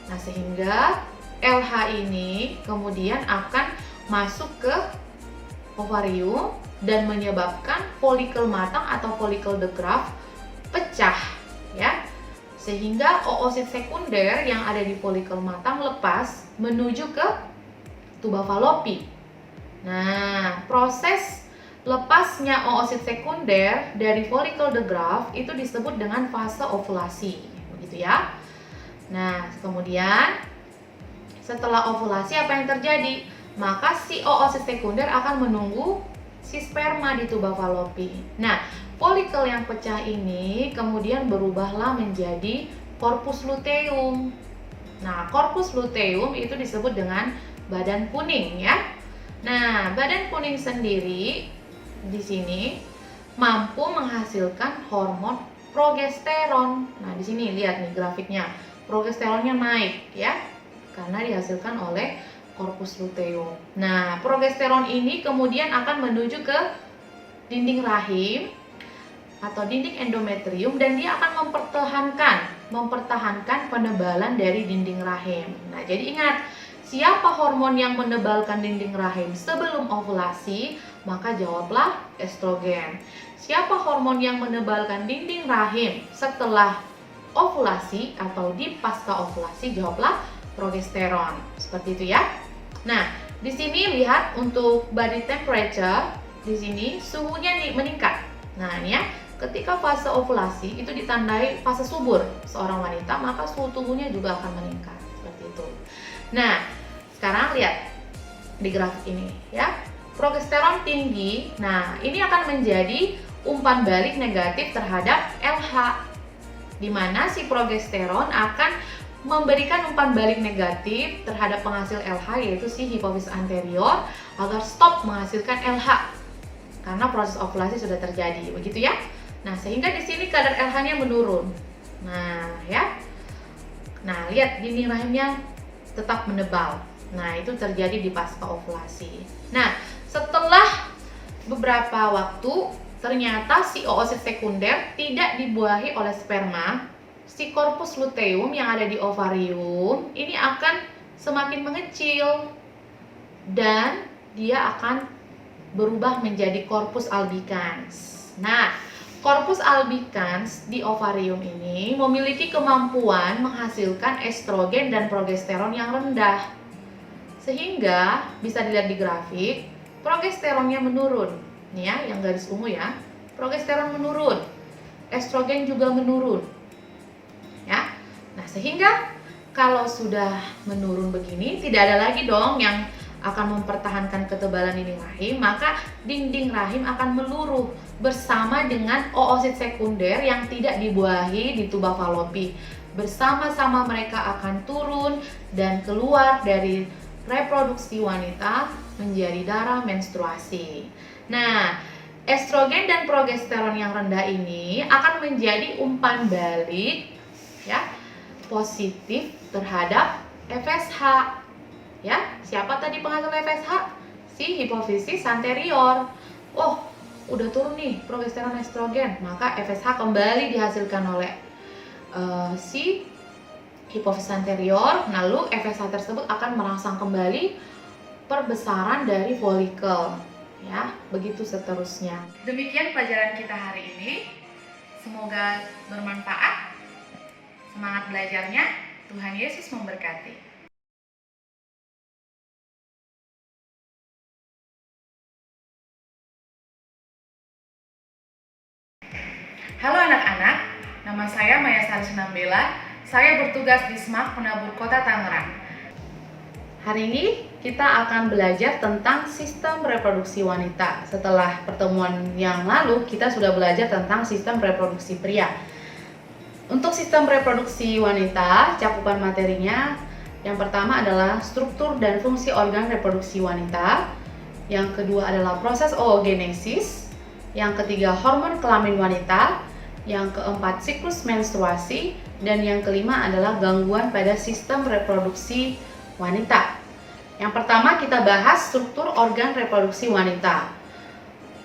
Nah, sehingga LH ini kemudian akan masuk ke ovarium dan menyebabkan folikel matang atau folikel de Graaff pecah, ya. Sehingga oosit sekunder yang ada di folikel matang lepas menuju ke tuba Fallopi. Nah, proses lepasnya oosit sekunder dari folikel de Graaff itu disebut dengan fase ovulasi, begitu ya. Nah, kemudian setelah ovulasi apa yang terjadi? Maka si oosit sekunder akan menunggu si sperma di tuba Fallopi. Nah, folikel yang pecah ini kemudian berubahlah menjadi corpus luteum. Nah, corpus luteum itu disebut dengan badan kuning, ya. Nah, badan kuning sendiri di sini mampu menghasilkan hormon progesteron. Nah, di sini lihat nih grafiknya. Progesteronnya naik, ya. Karena dihasilkan oleh corpus luteum. Nah, progesteron ini kemudian akan menuju ke dinding rahim atau dinding endometrium dan dia akan mempertahankan penebalan dari dinding rahim. Nah, jadi ingat, siapa hormon yang menebalkan dinding rahim sebelum ovulasi? Maka jawablah estrogen. Siapa hormon yang menebalkan dinding rahim setelah ovulasi atau di pasca ovulasi? Jawablah progesteron. Seperti itu ya. Nah, di sini lihat untuk body temperature, di sini suhunya meningkat. Nah, ini ya. Ketika fase ovulasi itu ditandai fase subur seorang wanita, maka suhu tubuhnya juga akan meningkat seperti itu. Nah, sekarang lihat di grafik ini ya. Progesteron tinggi, nah ini akan menjadi umpan balik negatif terhadap LH, di mana si progesteron akan memberikan umpan balik negatif terhadap penghasil LH, yaitu si hipofisis anterior, agar stop menghasilkan LH karena proses ovulasi sudah terjadi, begitu ya. Nah, sehingga di sini kadar LH-nya menurun. Nah, ya. Nah, lihat dinding rahimnya tetap menebal. Nah, itu terjadi di pasca ovulasi. Nah, setelah beberapa waktu, ternyata si oosit sekunder tidak dibuahi oleh sperma. Si korpus luteum yang ada di ovarium ini akan semakin mengecil dan dia akan berubah menjadi korpus albicans. Nah, korpus albicans di ovarium ini memiliki kemampuan menghasilkan estrogen dan progesteron yang rendah. Sehingga bisa dilihat di grafik, progesteronnya menurun. Nih ya, yang garis ungu ya. Progesteron menurun. Estrogen juga menurun. Ya. Nah, sehingga kalau sudah menurun begini, tidak ada lagi dong yang akan mempertahankan ketebalan dinding rahim, maka dinding rahim akan meluruh bersama dengan oosit sekunder yang tidak dibuahi di tuba falopi. Bersama-sama mereka akan turun dan keluar dari reproduksi wanita menjadi darah menstruasi. Nah, estrogen dan progesteron yang rendah ini akan menjadi umpan balik ya positif terhadap FSH. Ya, siapa tadi penghasil FSH? Si hipofisis anterior. Oh, udah turun nih progesteron estrogen, maka FSH kembali dihasilkan oleh si hipofisis anterior. Lalu FSH tersebut akan merangsang kembali perbesaran dari folikel. Ya, begitu seterusnya. Demikian pelajaran kita hari ini. Semoga bermanfaat. Semangat belajarnya. Tuhan Yesus memberkati. Halo anak-anak, nama saya Maya Sarsina Bella. Saya bertugas di SMAK Penabur Kota Tangerang. Hari ini kita akan belajar tentang sistem reproduksi wanita. Setelah pertemuan yang lalu, kita sudah belajar tentang sistem reproduksi pria. Untuk sistem reproduksi wanita, cakupan materinya yang pertama adalah struktur dan fungsi organ reproduksi wanita. Yang kedua adalah proses oogenesis. Yang ketiga hormon kelamin wanita. Yang keempat siklus menstruasi. Dan yang kelima adalah gangguan pada sistem reproduksi wanita. Yang pertama kita bahas struktur organ reproduksi wanita.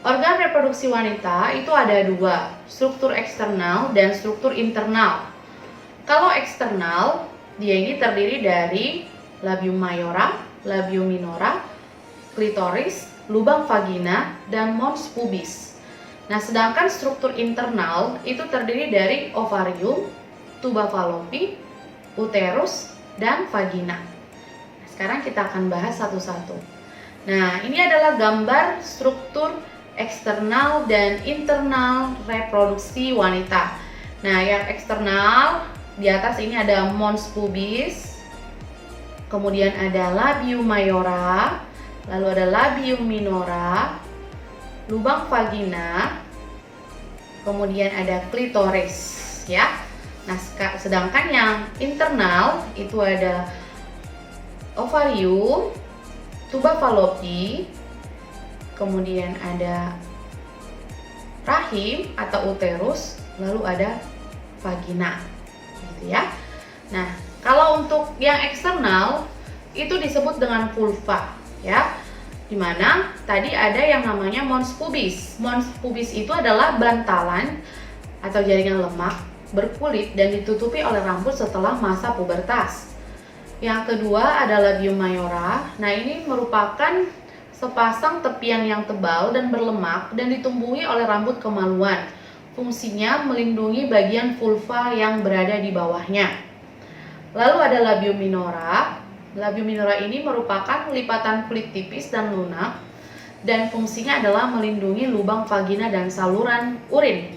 Organ reproduksi wanita itu ada dua, struktur eksternal dan struktur internal. Kalau eksternal, dia ini terdiri dari labium mayora, labium minora, klitoris, lubang vagina, dan mons pubis. Nah, sedangkan struktur internal itu terdiri dari ovarium, tuba falopi, uterus, dan vagina. Nah, sekarang kita akan bahas satu-satu. Nah, ini adalah gambar struktur eksternal dan internal reproduksi wanita. Nah, yang eksternal di atas ini ada mons pubis, kemudian ada labium mayora, lalu ada labium minora, lubang vagina, kemudian ada klitoris, ya. Nah, sedangkan yang internal itu ada ovarium, tuba falopi, kemudian ada rahim atau uterus, lalu ada vagina, gitu ya. Nah, kalau untuk yang eksternal itu disebut dengan vulva, ya. Dimana tadi ada yang namanya mons pubis. Mons pubis itu adalah bantalan atau jaringan lemak berkulit dan ditutupi oleh rambut setelah masa pubertas. Yang kedua ada labium mayora. Nah, ini merupakan sepasang tepian yang tebal dan berlemak dan ditumbuhi oleh rambut kemaluan. Fungsinya melindungi bagian vulva yang berada di bawahnya. Lalu ada labium minora. Labium minora ini merupakan lipatan kulit tipis dan lunak dan fungsinya adalah melindungi lubang vagina dan saluran urin.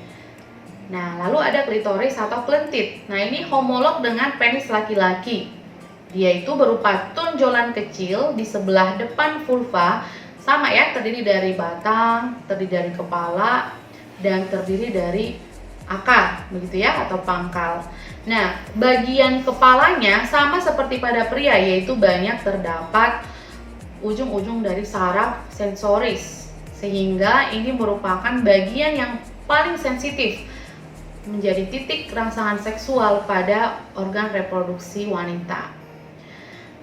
Nah, lalu ada klitoris atau klentit. Nah, ini homolog dengan penis laki-laki. Dia itu berupa tonjolan kecil di sebelah depan vulva, sama ya, terdiri dari batang, terdiri dari kepala, dan terdiri dari akar, begitu ya, atau pangkal. Nah, bagian kepalanya sama seperti pada pria, yaitu banyak terdapat ujung-ujung dari saraf sensoris, sehingga ini merupakan bagian yang paling sensitif menjadi titik rangsangan seksual pada organ reproduksi wanita.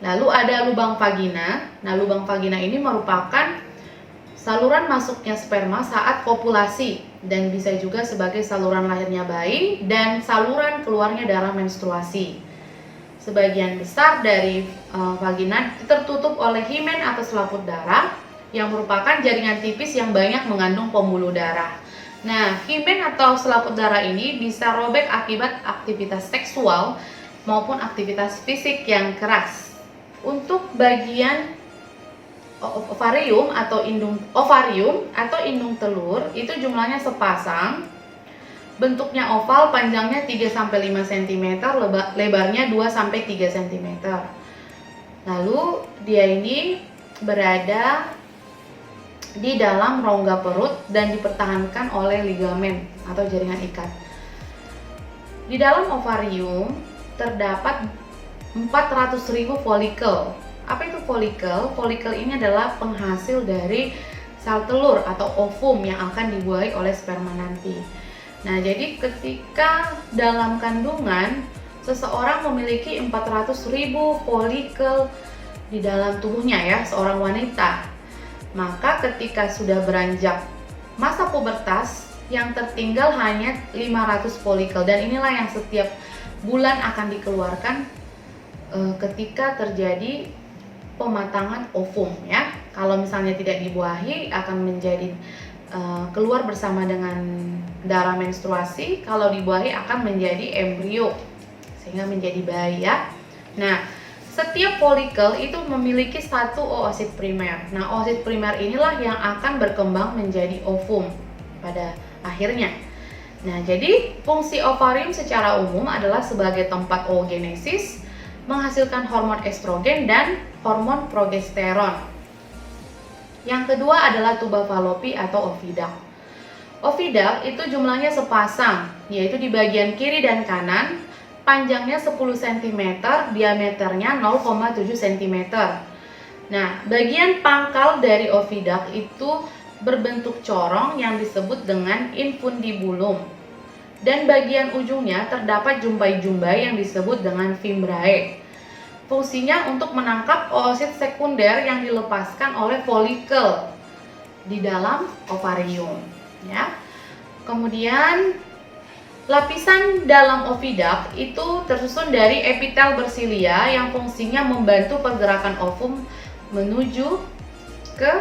Lalu ada lubang vagina. Nah, lubang vagina ini merupakan saluran masuknya sperma saat kopulasi dan bisa juga sebagai saluran lahirnya bayi dan saluran keluarnya darah menstruasi. Sebagian besar dari vagina tertutup oleh himen atau selaput darah yang merupakan jaringan tipis yang banyak mengandung pembuluh darah. Nah, himen atau selaput darah ini bisa robek akibat aktivitas seksual maupun aktivitas fisik yang keras. Untuk bagian ovarium atau indung telur itu jumlahnya sepasang. Bentuknya oval, panjangnya 3-5 cm, lebarnya 2-3 cm. Lalu dia ini berada di dalam rongga perut dan dipertahankan oleh ligamen atau jaringan ikat. Di dalam ovarium terdapat 400.000 folikel. Apa itu folikel? Folikel ini adalah penghasil dari sel telur atau ovum yang akan dibuahi oleh sperma nanti. Nah, jadi ketika dalam kandungan seseorang memiliki 400.000 folikel di dalam tubuhnya ya, seorang wanita. Maka ketika sudah beranjak masa pubertas, yang tertinggal hanya 500 folikel, dan inilah yang setiap bulan akan dikeluarkan ketika terjadi pematangan ovum ya. Kalau misalnya tidak dibuahi akan menjadi keluar bersama dengan darah menstruasi, kalau dibuahi akan menjadi embrio sehingga menjadi bayi ya. Nah, setiap folikel itu memiliki satu oosit primer. Nah, oosit primer inilah yang akan berkembang menjadi ovum pada akhirnya. Nah, jadi fungsi ovarium secara umum adalah sebagai tempat oogenesis, menghasilkan hormon estrogen dan hormon progesteron. Yang kedua adalah tuba falopi atau oviduct. Oviduct itu jumlahnya sepasang, yaitu di bagian kiri dan kanan. Panjangnya 10 cm, diameternya 0,7 cm. Nah, bagian pangkal dari oviduct itu berbentuk corong yang disebut dengan infundibulum. Dan bagian ujungnya terdapat jumbai-jumbai yang disebut dengan fimbriae. Fungsinya untuk menangkap oosit sekunder yang dilepaskan oleh folikel di dalam ovarium, ya. Kemudian lapisan dalam oviduct itu tersusun dari epitel bersilia yang fungsinya membantu pergerakan ovum menuju ke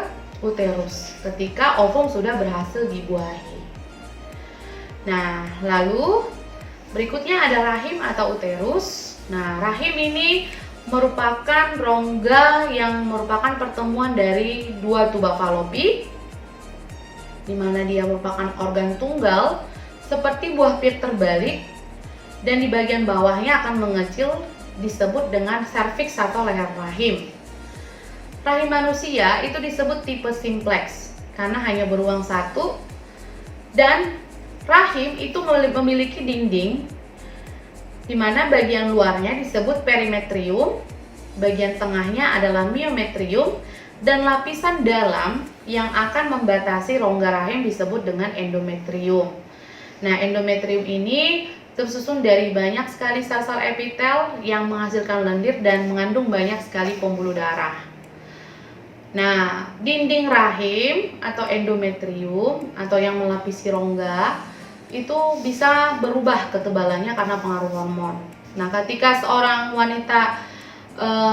uterus ketika ovum sudah berhasil dibuahi. Nah, lalu berikutnya ada rahim atau uterus. Nah, rahim ini merupakan rongga yang merupakan pertemuan dari dua tuba falopi, di mana dia merupakan organ tunggal seperti buah pir terbalik, dan di bagian bawahnya akan mengecil disebut dengan serviks atau leher rahim. Rahim manusia itu disebut tipe simplex karena hanya beruang satu, dan rahim itu memiliki dinding di mana bagian luarnya disebut perimetrium, bagian tengahnya adalah myometrium, dan lapisan dalam yang akan membatasi rongga rahim disebut dengan endometrium. Nah, endometrium ini tersusun dari banyak sekali sel-sel epitel yang menghasilkan lendir dan mengandung banyak sekali pembuluh darah. Nah, dinding rahim atau endometrium atau yang melapisi rongga itu bisa berubah ketebalannya karena pengaruh hormon. Nah, ketika seorang wanita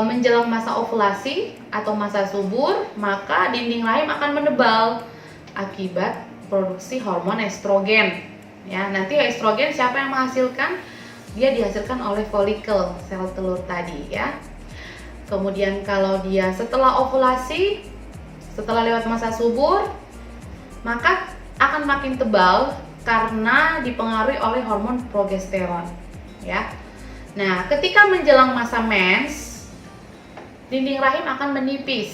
menjelang masa ovulasi atau masa subur, maka dinding rahim akan menebal akibat produksi hormon estrogen. Ya, nanti estrogen siapa yang menghasilkan? Dia dihasilkan oleh folikel sel telur tadi ya. Kemudian kalau dia setelah ovulasi, setelah lewat masa subur, maka akan makin tebal karena dipengaruhi oleh hormon progesteron ya. Nah, ketika menjelang masa mens, dinding rahim akan menipis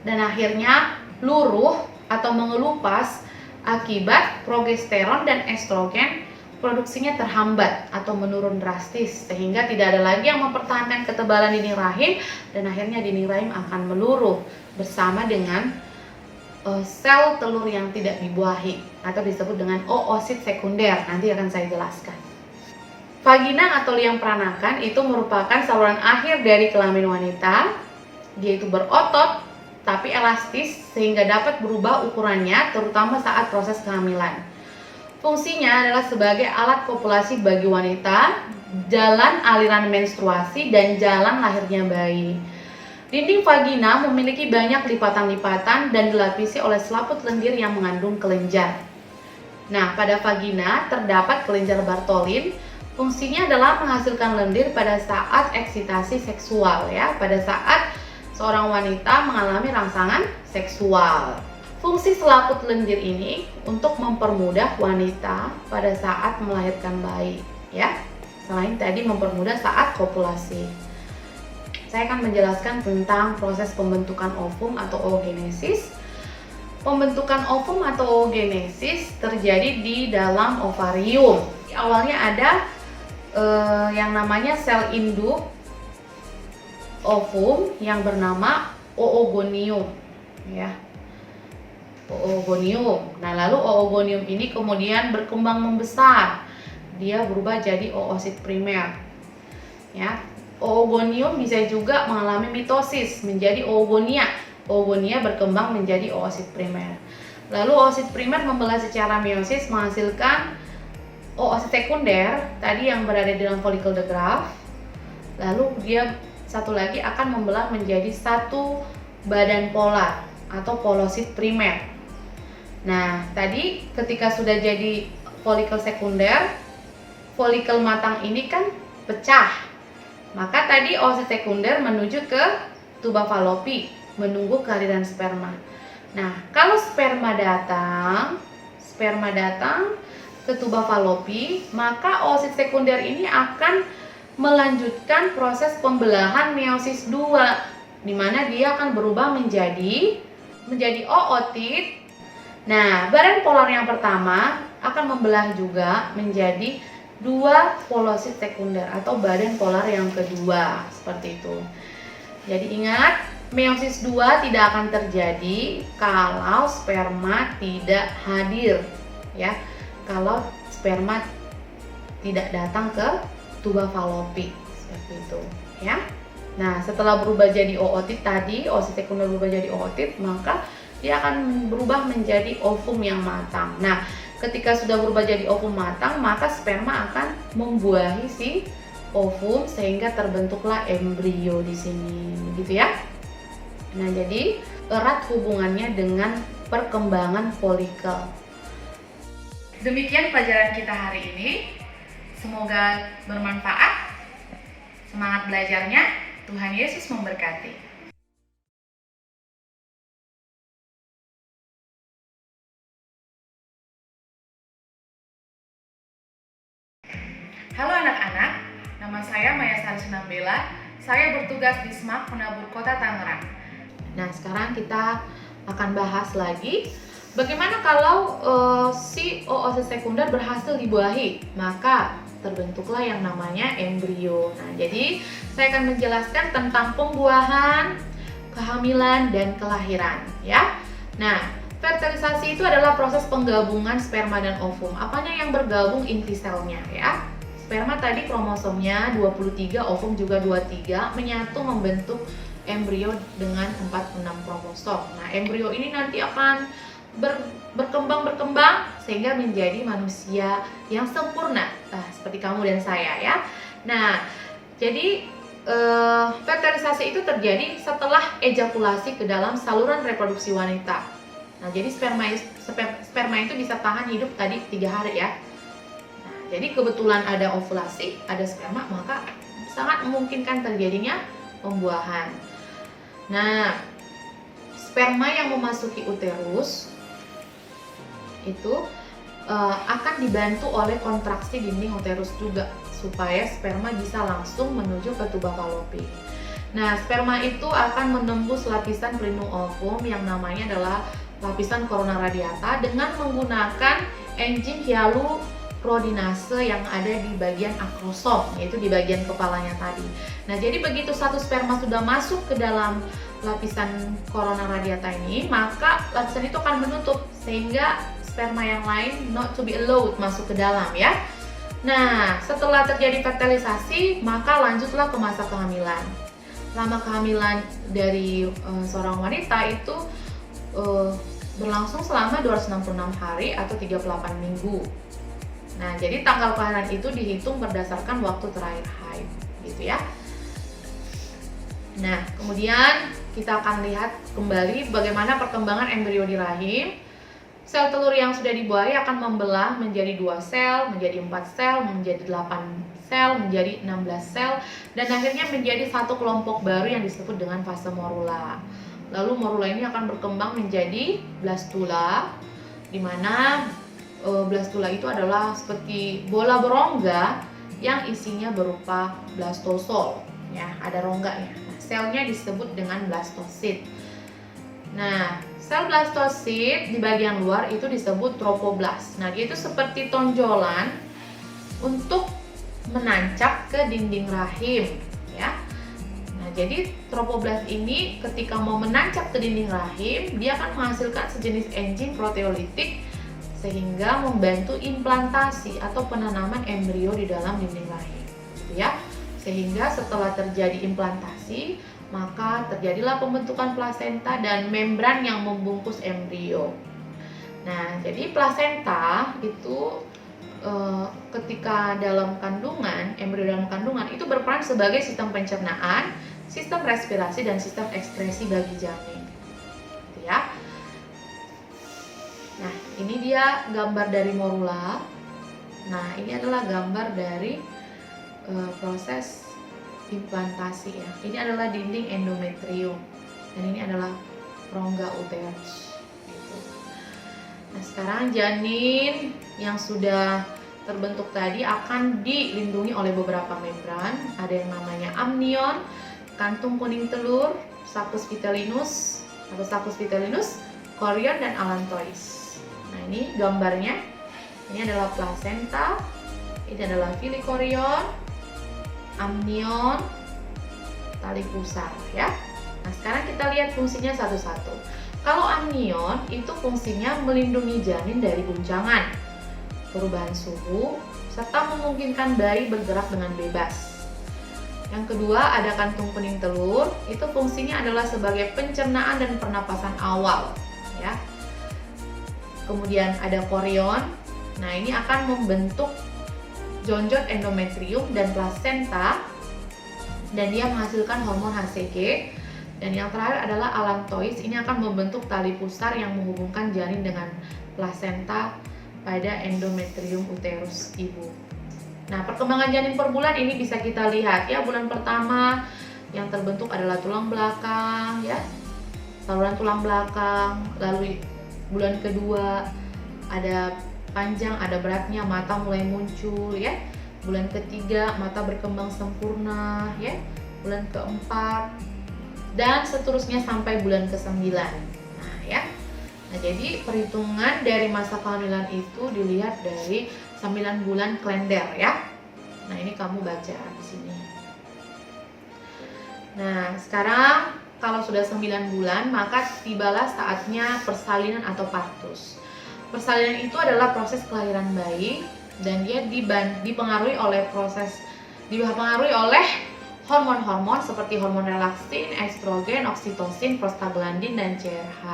dan akhirnya luruh atau mengelupas akibat progesteron dan estrogen produksinya terhambat atau menurun drastis, sehingga tidak ada lagi yang mempertahankan ketebalan dinding rahim dan akhirnya dinding rahim akan meluruh bersama dengan sel telur yang tidak dibuahi atau disebut dengan oosit sekunder. Nanti akan saya jelaskan. Vagina atau liang peranakan itu merupakan saluran akhir dari kelamin wanita. Dia itu berotot tapi elastis sehingga dapat berubah ukurannya terutama saat proses kehamilan. Fungsinya adalah sebagai alat kopulasi bagi wanita, jalan aliran menstruasi, dan jalan lahirnya bayi. Dinding vagina memiliki banyak lipatan-lipatan dan dilapisi oleh selaput lendir yang mengandung kelenjar. Nah, pada vagina terdapat kelenjar Bartholin. Fungsinya adalah menghasilkan lendir pada saat eksitasi seksual, ya, pada saat seorang wanita mengalami rangsangan seksual. Fungsi selaput lendir ini untuk mempermudah wanita pada saat melahirkan bayi, ya. Selain tadi mempermudah saat kopulasi. Saya akan menjelaskan tentang proses pembentukan ovum atau oogenesis. Pembentukan ovum atau oogenesis terjadi di dalam ovarium. Awalnya ada yang namanya sel induk ovum yang bernama oogonium, ya, oogonium. Nah, lalu oogonium ini kemudian berkembang membesar, dia berubah jadi oosit primer, ya. Oogonium bisa juga mengalami mitosis menjadi oogonia. Oogonia berkembang menjadi oosit primer. Lalu oosit primer membelah secara meiosis menghasilkan oosit sekunder tadi yang berada di dalam folikel de Graaff. Lalu dia satu lagi akan membelah menjadi satu badan polar atau polosit primer. Nah, tadi ketika sudah jadi folikel sekunder, folikel matang ini kan pecah. Maka tadi oosit sekunder menuju ke tuba falopi, menunggu kehadiran sperma. Nah, kalau sperma datang ke tuba falopi, maka oosit sekunder ini akan melanjutkan proses pembelahan meiosis 2, di mana dia akan berubah menjadi ootit. Nah, badan polar yang pertama akan membelah juga menjadi 2 polosit sekunder atau badan polar yang kedua, seperti itu. Jadi ingat, meiosis 2 tidak akan terjadi kalau sperma tidak hadir, ya. Kalau sperma tidak datang ke tuba falopi, seperti itu, ya. Nah, setelah berubah jadi ootit tadi, oosit sekunder berubah jadi ootit, maka dia akan berubah menjadi ovum yang matang. Nah, ketika sudah berubah jadi ovum matang, maka sperma akan membuahi si ovum sehingga terbentuklah embrio di sini, gitu ya. Nah, jadi erat hubungannya dengan perkembangan folikel. Demikian pelajaran kita hari ini. Semoga bermanfaat. Semangat belajarnya. Tuhan Yesus memberkati. Halo anak-anak, nama saya Maya Salsina Bella. Saya bertugas di SMAK Penabur Kota Tangerang. Nah, sekarang kita akan bahas lagi bagaimana kalau si oosit sekunder berhasil dibuahi, maka terbentuklah yang namanya embrio. Nah, jadi saya akan menjelaskan tentang pembuahan, kehamilan, dan kelahiran, ya. Nah, fertilisasi itu adalah proses penggabungan sperma dan ovum. Apanya yang bergabung? Inti selnya, ya. Sperma tadi kromosomnya 23, ovum juga 23, menyatu membentuk embrio dengan 46 kromosom. Nah, embrio ini nanti akan berkembang sehingga menjadi manusia yang sempurna, seperti kamu dan saya, ya. Nah, jadi fertilisasi itu terjadi setelah ejakulasi ke dalam saluran reproduksi wanita. Nah, jadi sperma itu bisa tahan hidup tadi 3 hari, ya. Nah, jadi kebetulan ada ovulasi, ada sperma, maka sangat memungkinkan terjadinya pembuahan. Nah, sperma yang memasuki uterus itu akan dibantu oleh kontraksi dinding uterus juga supaya sperma bisa langsung menuju ke tuba falopi. Nah, sperma itu akan menembus lapisan pelindung ovum yang namanya adalah lapisan corona radiata dengan menggunakan enzim hyaluronidase yang ada di bagian akrosom, yaitu di bagian kepalanya tadi. Nah, jadi begitu satu sperma sudah masuk ke dalam lapisan corona radiata ini, maka lapisan itu akan menutup sehingga sperma yang lain not to be allowed masuk ke dalam ya. Nah, setelah terjadi fertilisasi, maka lanjutlah ke masa kehamilan. Lama kehamilan dari seorang wanita itu berlangsung selama 266 hari atau 38 minggu. Nah, jadi tanggal kelahiran itu dihitung berdasarkan waktu terakhir haid, gitu ya. Nah, kemudian kita akan lihat kembali bagaimana perkembangan embrio di rahim. Sel telur yang sudah dibuahi akan membelah menjadi 2 sel, menjadi 4 sel, menjadi 8 sel, menjadi 16 sel, dan akhirnya menjadi satu kelompok baru yang disebut dengan fase morula. Lalu morula ini akan berkembang menjadi blastula, di mana blastula itu adalah seperti bola berongga yang isinya berupa blastosol, ya, ada rongganya. Nah, selnya disebut dengan blastosit. Nah, sel blastosit di bagian luar itu disebut trofoblast. Nah, dia itu seperti tonjolan untuk menancap ke dinding rahim, ya. Nah, jadi trofoblast ini ketika mau menancap ke dinding rahim, dia akan menghasilkan sejenis enzim proteolitik sehingga membantu implantasi atau penanaman embrio di dalam dinding rahim, gitu ya. Sehingga setelah terjadi implantasi, maka terjadilah pembentukan plasenta dan membran yang membungkus embrio. Nah, jadi plasenta itu ketika dalam kandungan, embrio dalam kandungan itu berperan sebagai sistem pencernaan, sistem respirasi, dan sistem ekskresi bagi janin, gitu ya. Nah, ini dia gambar dari morula. Nah, ini adalah gambar dari proses implantasi ya. Ini adalah dinding endometrium dan ini adalah rongga uterus gitu. Nah, sekarang janin yang sudah terbentuk tadi akan dilindungi oleh beberapa membran. Ada yang namanya amnion, kantung kuning telur, saccus vitellinus atau saccus vitellinus, chorion, dan allantois. Nah, ini gambarnya. Ini adalah plasenta, ini adalah filikorion, amnion, tali pusar ya. Nah, sekarang kita lihat fungsinya satu-satu. Kalau amnion itu fungsinya melindungi janin dari guncangan, perubahan suhu, serta memungkinkan bayi bergerak dengan bebas. Yang kedua ada kantung kuning telur, itu fungsinya adalah sebagai pencernaan dan pernapasan awal ya. Kemudian ada chorion. Nah, ini akan membentuk jonjot endometrium dan plasenta dan dia menghasilkan hormon HCG. Dan yang terakhir adalah allantois, ini akan membentuk tali pusar yang menghubungkan janin dengan plasenta pada endometrium uterus ibu. Nah, perkembangan janin per bulan ini bisa kita lihat ya. Bulan pertama yang terbentuk adalah tulang belakang ya, saluran tulang belakang. Lalu bulan kedua ada panjang, ada beratnya, mata mulai muncul ya. Bulan ketiga mata berkembang sempurna ya. Bulan keempat dan seterusnya sampai bulan ke-9. Nah ya. Nah, jadi perhitungan dari masa kehamilan itu dilihat dari 9 bulan kalender ya. Nah, ini kamu baca di sini. Nah, sekarang kalau sudah 9 bulan maka tibalah saatnya persalinan atau partus. Persalinan itu adalah proses kelahiran bayi dan dia dipengaruhi oleh hormon-hormon seperti hormon relaksin, estrogen, oksitosin, prostaglandin, dan CRH.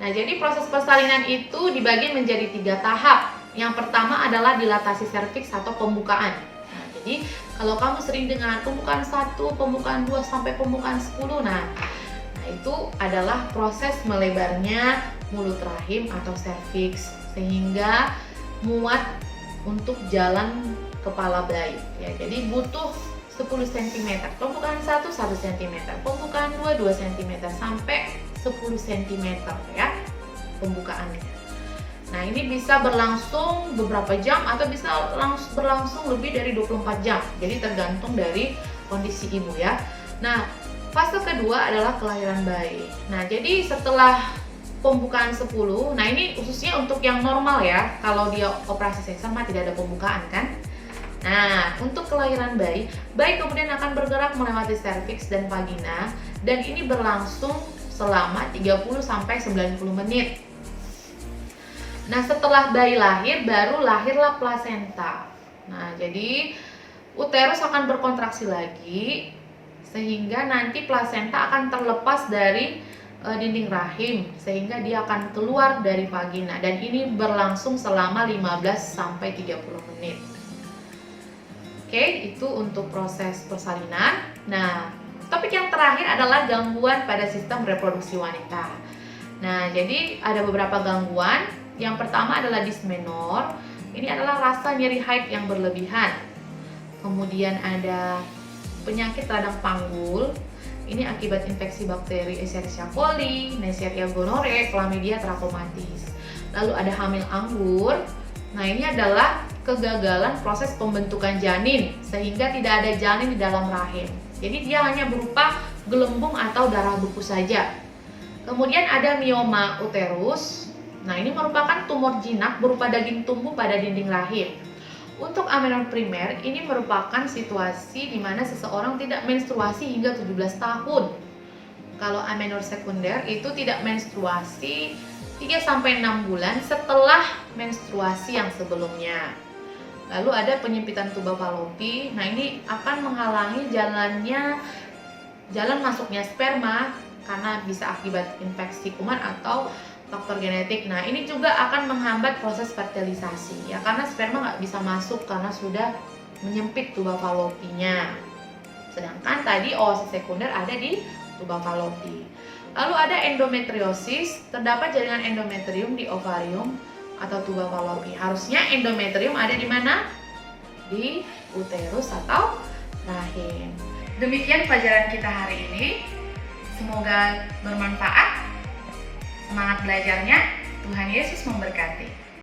Nah, jadi proses persalinan itu dibagi menjadi 3 tahap. Yang pertama adalah dilatasi serviks atau pembukaan. Nah, jadi kalau kamu sering dengar pembukaan 1, pembukaan 2 sampai pembukaan 10, nah itu adalah proses melebarnya mulut rahim atau serviks sehingga muat untuk jalan kepala bayi ya. Jadi butuh 10 cm. Pembukaan 1 cm, pembukaan 2 cm sampai 10 cm ya pembukaannya. Nah, ini bisa berlangsung beberapa jam atau bisa berlangsung lebih dari 24 jam. Jadi tergantung dari kondisi ibu ya. Nah, fase kedua adalah kelahiran bayi. Nah, jadi setelah pembukaan 10, nah ini khususnya untuk yang normal ya. Kalau dia operasi sesar mah tidak ada pembukaan kan. Nah, untuk kelahiran bayi kemudian akan bergerak melewati serviks dan vagina dan ini berlangsung selama 30-90 menit. Nah, setelah bayi lahir, baru lahirlah plasenta. Nah, jadi uterus akan berkontraksi lagi sehingga nanti plasenta akan terlepas dari dinding rahim sehingga dia akan keluar dari vagina dan ini berlangsung selama 15-30 menit. Oke, itu untuk proses persalinan. Nah, topik yang terakhir adalah gangguan pada sistem reproduksi wanita. Nah, jadi ada beberapa gangguan. Yang pertama adalah dismenor. Ini adalah rasa nyeri haid yang berlebihan. Kemudian ada penyakit radang panggul. Ini akibat infeksi bakteri Escherichia coli, Neisseria gonorrhoeae, Chlamydia trachomatis. Lalu ada hamil anggur. Nah, ini adalah kegagalan proses pembentukan janin sehingga tidak ada janin di dalam rahim. Jadi dia hanya berupa gelembung atau darah beku saja. Kemudian ada mioma uterus. Nah, ini merupakan tumor jinak berupa daging tumbuh pada dinding rahim. Untuk amenorrhea primer, ini merupakan situasi di mana seseorang tidak menstruasi hingga 17 tahun. Kalau amenorrhea sekunder itu tidak menstruasi 3-6 bulan setelah menstruasi yang sebelumnya. Lalu ada penyempitan tuba falopi. Nah, ini akan menghalangi jalan masuknya sperma karena bisa akibat infeksi kuman atau faktor genetik. Nah, ini juga akan menghambat proses fertilisasi ya karena sperma nggak bisa masuk karena sudah menyempit tuba falopinya. Sedangkan tadi oosis sekunder ada di tuba falopi. Lalu ada endometriosis, terdapat jaringan endometrium di ovarium atau tuba falopi. Harusnya endometrium ada di mana? Di uterus atau rahim. Demikian pelajaran kita hari ini. Semoga bermanfaat. Semangat belajarnya. Tuhan Yesus memberkati.